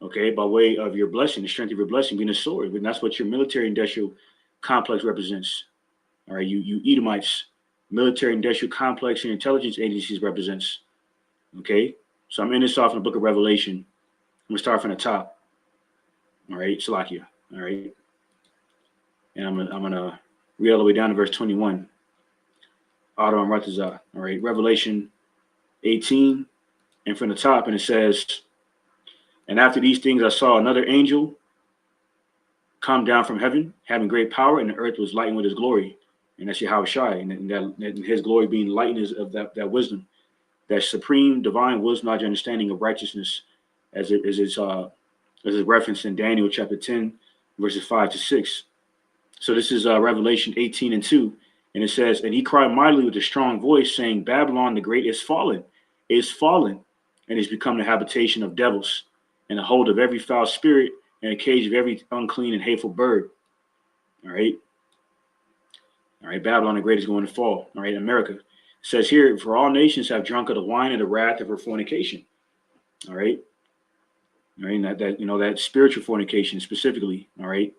[SPEAKER 1] okay, by way of your blessing, the strength of your blessing being a sword. And that's what your military industrial complex represents. All right, you Edomites, military industrial complex and intelligence agencies represents. Okay, so I'm in this off in the book of Revelation. I'm gonna start from the top. All right, Salakia. All right, and I'm gonna read all the way down to verse 21. Adam Ratazah. All right, Revelation 18, and from the top, and it says, "And after these things I saw another angel come down from heaven, having great power, and the earth was lightened with his glory." And that's Yahweh Shai, and his glory being lightened is of that wisdom, that supreme divine wisdom, knowledge, understanding of righteousness, as it's referenced in Daniel chapter 10, verses 5-6. So this is Revelation 18:2, and it says, "And he cried mightily with a strong voice, saying, Babylon the great is fallen, and is become the habitation of devils, and the hold of every foul spirit, and a cage of every unclean and hateful bird." All right. All right, Babylon the Great is going to fall. All right, America. It says here, "For all nations have drunk of the wine of the wrath of her fornication." All right. All right, and that spiritual fornication specifically. All right.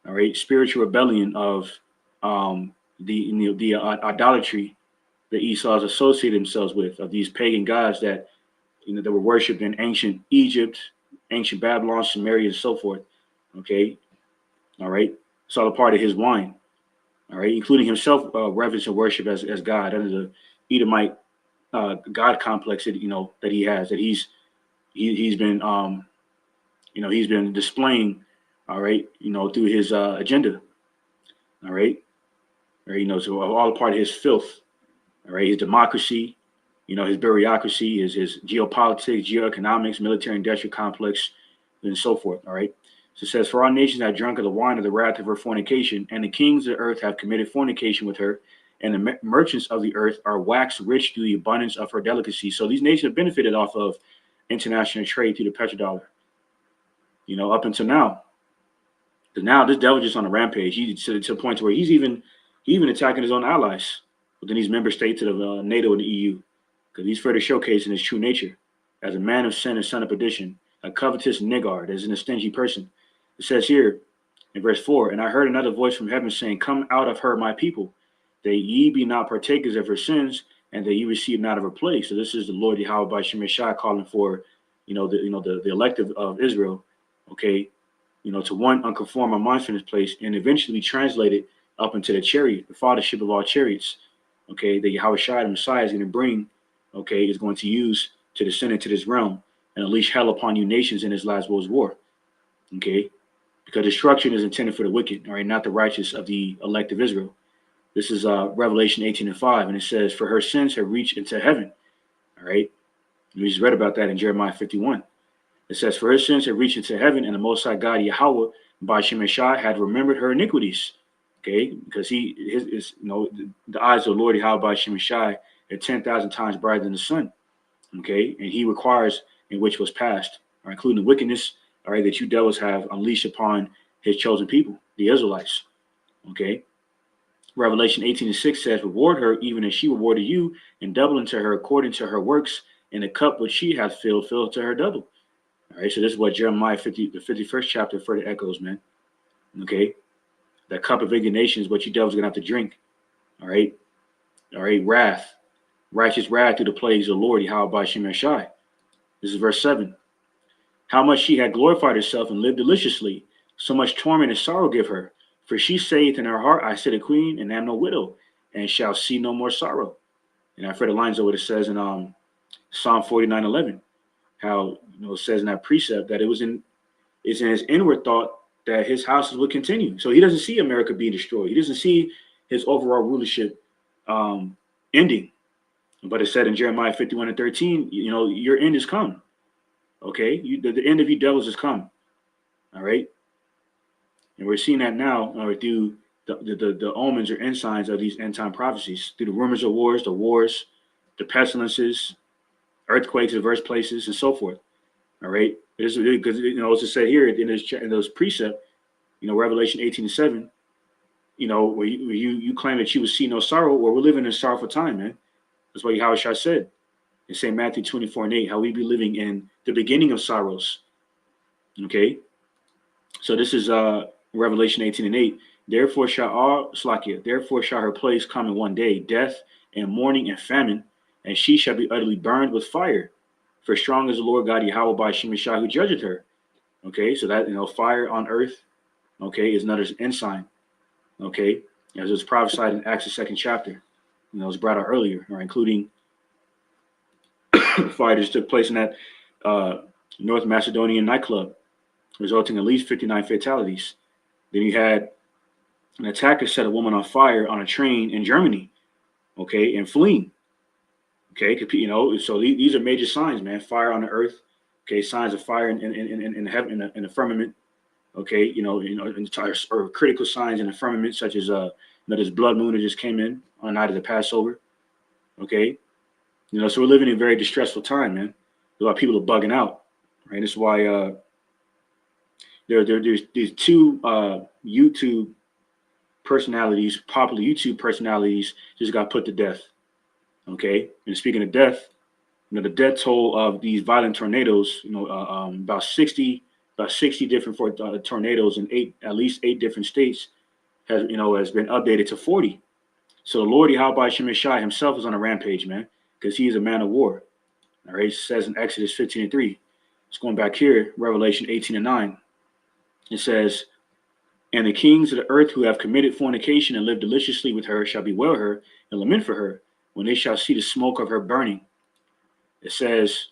[SPEAKER 1] All right, spiritual rebellion of the idolatry that Esau's associated themselves with, of these pagan gods that that were worshipped in ancient Egypt, ancient Babylon, Samaria, and so forth. Okay. All right. It's all a part of his wine. All right, including himself reverence and worship as God under the Edomite God complex that that he has, that he's been he's been displaying, all right, through his agenda, all right, or so all a part of his filth, all right, his democracy, You know, his bureaucracy, his geopolitics, geoeconomics, military industrial complex, and so forth. All right. So it says, for all nations have drunk of the wine of the wrath of her fornication, and the kings of the earth have committed fornication with her, and the merchants of the earth are waxed rich through the abundance of her delicacy. So these nations have benefited off of international trade through the petrodollar, you know, up until now. Because now this devil just on a rampage. He's to the point where he's even attacking his own allies within these member states of the NATO and the EU, because he's further showcasing his true nature as a man of sin and son of perdition, a covetous niggard, as in a stingy person. It says here in verse 4, and I heard another voice from heaven saying, come out of her, my people, that ye be not partakers of her sins, and that ye receive not of her plague. So this is the Lord Yahweh by Shemeshai calling for, the elective of Israel, okay, to one, unconform our minds from this place, and eventually translate it up into the chariot, the fathership of all chariots, okay, that Yahweh Shai, the Messiah, is going to bring, okay, is going to use to descend into this realm and unleash hell upon you nations in this last world's war, okay, because destruction is intended for the wicked, all right, not the righteous of the elect of Israel. This is Revelation 18:5, and it says, for her sins have reached into heaven, all right, we just read about that in Jeremiah 51. It says, for her sins have reached into heaven, and the Most High God Yahweh by Shemeshai had remembered her iniquities. Okay, because the eyes of the Lord Yahweh by Shemeshai are 10,000 times brighter than the sun. Okay, and he requires in which was past, or including the wickedness, all right, that you devils have unleashed upon his chosen people, the Israelites. Okay, Revelation 18:6 says, reward her even as she rewarded you, and double unto her according to her works, and the cup which she hath filled, fill to her double. All right, so this is what Jeremiah the 51st chapter further echoes, man. Okay, that cup of indignation is what you devils are gonna have to drink. All right, wrath, righteous wrath through the plagues of the Lord Yahweh by Shemeshai. This is verse 7. How much she had glorified herself and lived deliciously, so much torment and sorrow give her. For she saith in her heart, I sit a queen and am no widow, and shall see no more sorrow. And I've read the lines of what it says in Psalm 49:11. How it says in that precept that it's in his inward thought that his houses would continue. So he doesn't see America being destroyed. He doesn't see his overall rulership ending. But it said in Jeremiah 51:13, your end is come. Okay, the end of you devils has come. All right, and we're seeing that now through the omens or ensigns of these end time prophecies, through the rumors of wars, the pestilences, earthquakes in diverse places, and so forth. All right, because as it said here in those precept, Revelation 18:7, where you claim that you will see no sorrow, or we're living in a sorrowful time, man. That's what Yahweh Shai said in St. Matthew 24:8, how we be living in the beginning of sorrows. Okay, so this is Revelation 18:8. Therefore shall her place come in one day, death and mourning and famine, and she shall be utterly burned with fire. For strong is the Lord God Yahweh by Shemeshai who judgeth her. Okay, so that fire on earth, okay, is another ensign. Okay, as it was prophesied in Acts the 2nd chapter. It was brought out earlier, or including fire that took place in that North Macedonian nightclub, resulting in at least 59 fatalities. Then you had an attacker set a woman on fire on a train in Germany, okay, and fleeing. Okay, so these are major signs, man. Fire on the earth, okay, signs of fire in heaven, in the firmament, okay, or critical signs in the firmament, such as this blood moon that just came in on the night of the Passover, okay, so we're living in a very distressful time, man. A lot of people are bugging out, right? That's why there's these two YouTube personalities, popular YouTube personalities, just got put to death. Okay, and speaking of death, the death toll of these violent tornadoes, about 60 different tornadoes in at least eight different states has been updated to 40. So the Lord Yahweh Shemeshai himself is on a rampage, man, because he is a man of war. All right, it says in Exodus 15:3. It's going back here, Revelation 18:9. It says, and the kings of the earth who have committed fornication and lived deliciously with her shall bewail her and lament for her when they shall see the smoke of her burning. It says,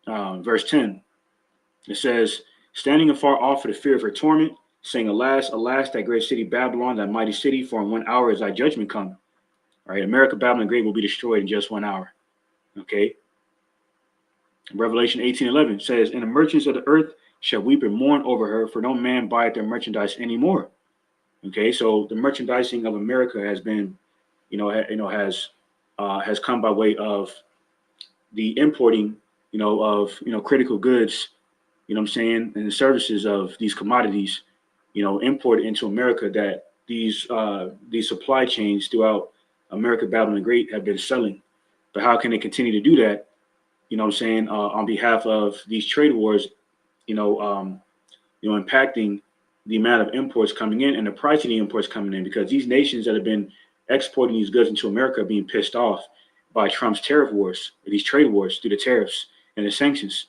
[SPEAKER 1] verse 10, it says, standing afar off for the fear of her torment, saying, alas, alas, that great city Babylon, that mighty city, for in 1 hour is thy judgment come. All right, America, Babylon the Great will be destroyed in just 1 hour. Okay. Revelation 18:11 says, and the merchants of the earth shall weep and mourn over her, for no man buyeth their merchandise anymore. Okay, so the merchandising of America has been, has come by way of the importing, of critical goods, what I'm saying, and the services of these commodities, imported into America that these supply chains throughout America, Babylon the Great have been selling. But how can they continue to do that? On behalf of these trade wars, impacting the amount of imports coming in and the price of the imports coming in, because these nations that have been exporting these goods into America are being pissed off by Trump's tariff wars, these trade wars through the tariffs and the sanctions.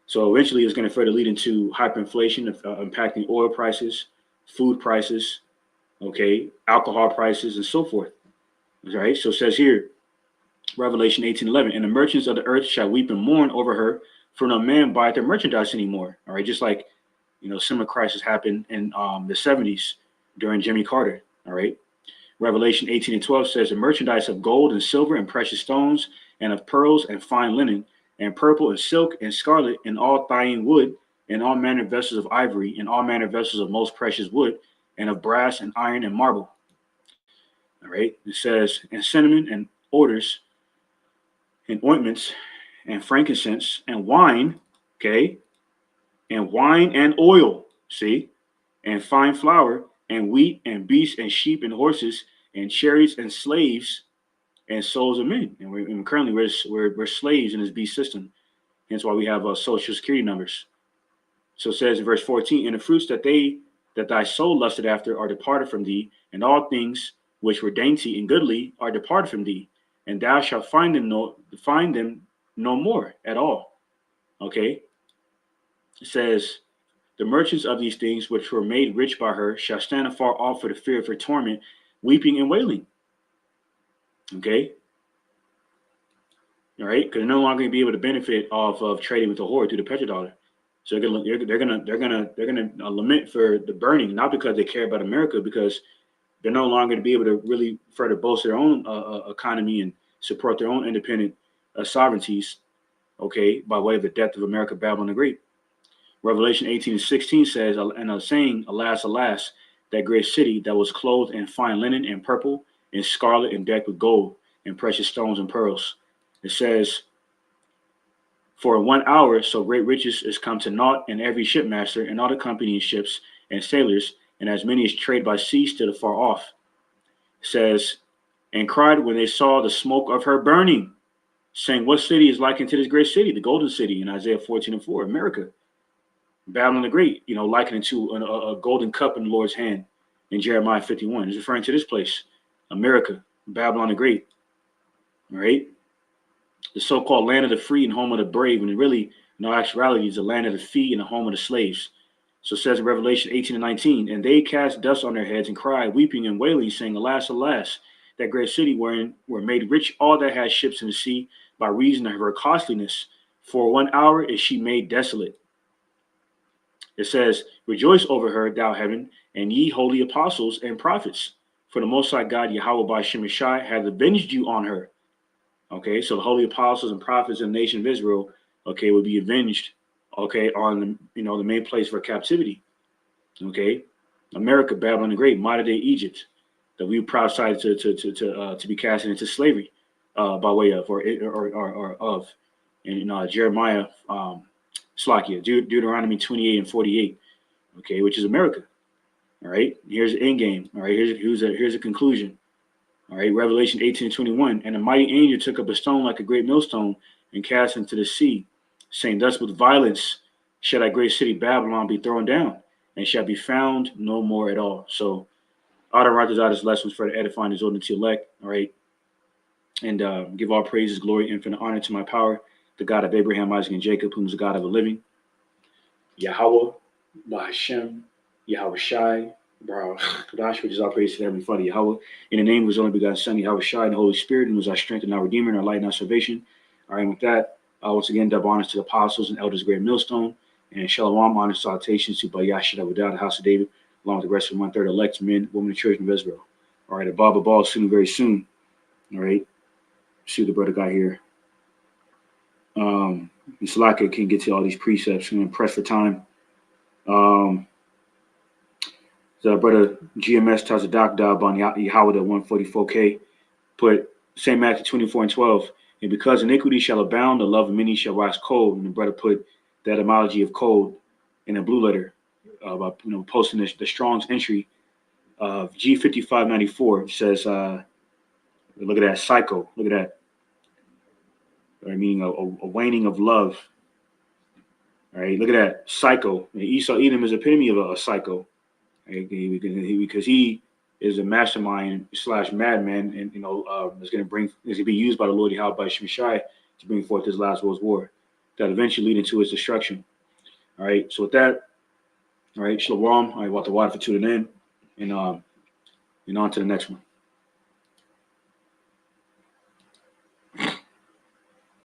[SPEAKER 1] So eventually it's going to further lead into hyperinflation, impacting oil prices, food prices, okay, alcohol prices, and so forth. All right, so it says here, Revelation 18:11, and the merchants of the earth shall weep and mourn over her, for no man buyeth their merchandise anymore. All right, just like, similar crisis happened in the 70s during Jimmy Carter. All right, Revelation 18:12 says, the merchandise of gold and silver and precious stones and of pearls and fine linen and purple and silk and scarlet and all thyine wood and all manner of vessels of ivory and all manner of vessels of most precious wood and of brass and iron and marble. All right, it says, and cinnamon and odors and ointments and frankincense and wine, okay, and wine and oil, see, and fine flour and wheat and beasts and sheep and horses and chariots and slaves and souls of men. And currently we're slaves in this beast system. Hence why we have social security numbers. So it says in verse 14, and the fruits that thy soul lusted after are departed from thee, and all things which were dainty and goodly are departed from thee, and thou shalt find them no more at all. Okay. It says, the merchants of these things which were made rich by her shall stand afar off for the fear of her torment, weeping and wailing. Okay. All right, because they're no longer going to be able to benefit off of trading with the whore through the petrodollar. So they're gonna lament for the burning, not because they care about America, because they're no longer going to be able to really further boast their own economy and support their own independent sovereignties. Okay, by way of the death of America, Babylon the Great. Revelation 18:16 says, and saying, alas, alas, that great city that was clothed in fine linen and purple and scarlet and decked with gold and precious stones and pearls. It says, for 1 hour, so great riches is come to naught, and every shipmaster and all the company and ships and sailors, and as many as trade by sea stood afar off. It says, and cried when they saw the smoke of her burning, saying, what city is likened to this great city, the golden city, in Isaiah 14:4, America. Babylon the Great, likened to a golden cup in the Lord's hand in Jeremiah 51. It's referring to this place, America, Babylon the Great. All right. The so-called land of the free and home of the brave, and really, in all actuality, is the land of the free and the home of the slaves. So it says in Revelation 18:19, and they cast dust on their heads and cried, weeping and wailing, saying, alas, alas, that great city wherein were made rich all that had ships in the sea by reason of her costliness. For 1 hour is she made desolate. It says, rejoice over her, thou heaven, and ye holy apostles and prophets, for the Most High God, Yahweh by Shemeshai, hath avenged you on her. Okay, so the holy apostles and prophets in the nation of Israel, okay, will be avenged, okay, on the main place for captivity. Okay, America, Babylon the Great, modern day Egypt, that we prophesied to be casted into slavery by way of or of, and Jeremiah, Deuteronomy 28:48, okay, which is America. All right, here's the end game. All right, here's a conclusion. All right, Revelation 18:21, and a mighty angel took up a stone like a great millstone and cast it into the sea, saying, thus with violence shall that great city Babylon be thrown down, and shall be found no more at all. So, Otto writes out his lessons for the edifying his ordinance elect. All right, and give all praises, glory, infinite honor to my power, the God of Abraham, Isaac, and Jacob, whom is the God of the living, Yahweh, Bahashem, Yahweh Shai, Kadash, which is our praise to Heavenly Father, Yahweh, in the name of his only begotten Son, Yahweh Shai, and the Holy Spirit, who is our strength and our Redeemer, and our light and our salvation. All right, with that, once again, double honors to the apostles and elders, great millstone, and shalom, honor, salutations to Bayashid Abudah, the house of David, along with the rest of 1/3 elect men, women, and children of Israel. All right, Abba Ball soon, very soon. All right. See what the brother got here. Salaka can get to all these precepts. I'm pressed for time. The brother GMS tells the Doc Dab on Yahweh 144K. Put St. Matthew 24 and 12. And because iniquity shall abound, the love of many shall wax cold. And the brother put the etymology of cold in a blue letter, about posting the Strong's entry of G5594. It says, look at that, psycho. Look at that. Meaning a waning of love. All right, look at that, psycho. And Esau Edom is epitome of a psycho, right? Because he is a mastermind / madman, and is going to be used by the Lord Yahweh by Shemashai to bring forth his last world's war, that eventually lead into his destruction. All right, so with that, all right, shalom. I want the water for tuning in, and on to the next one.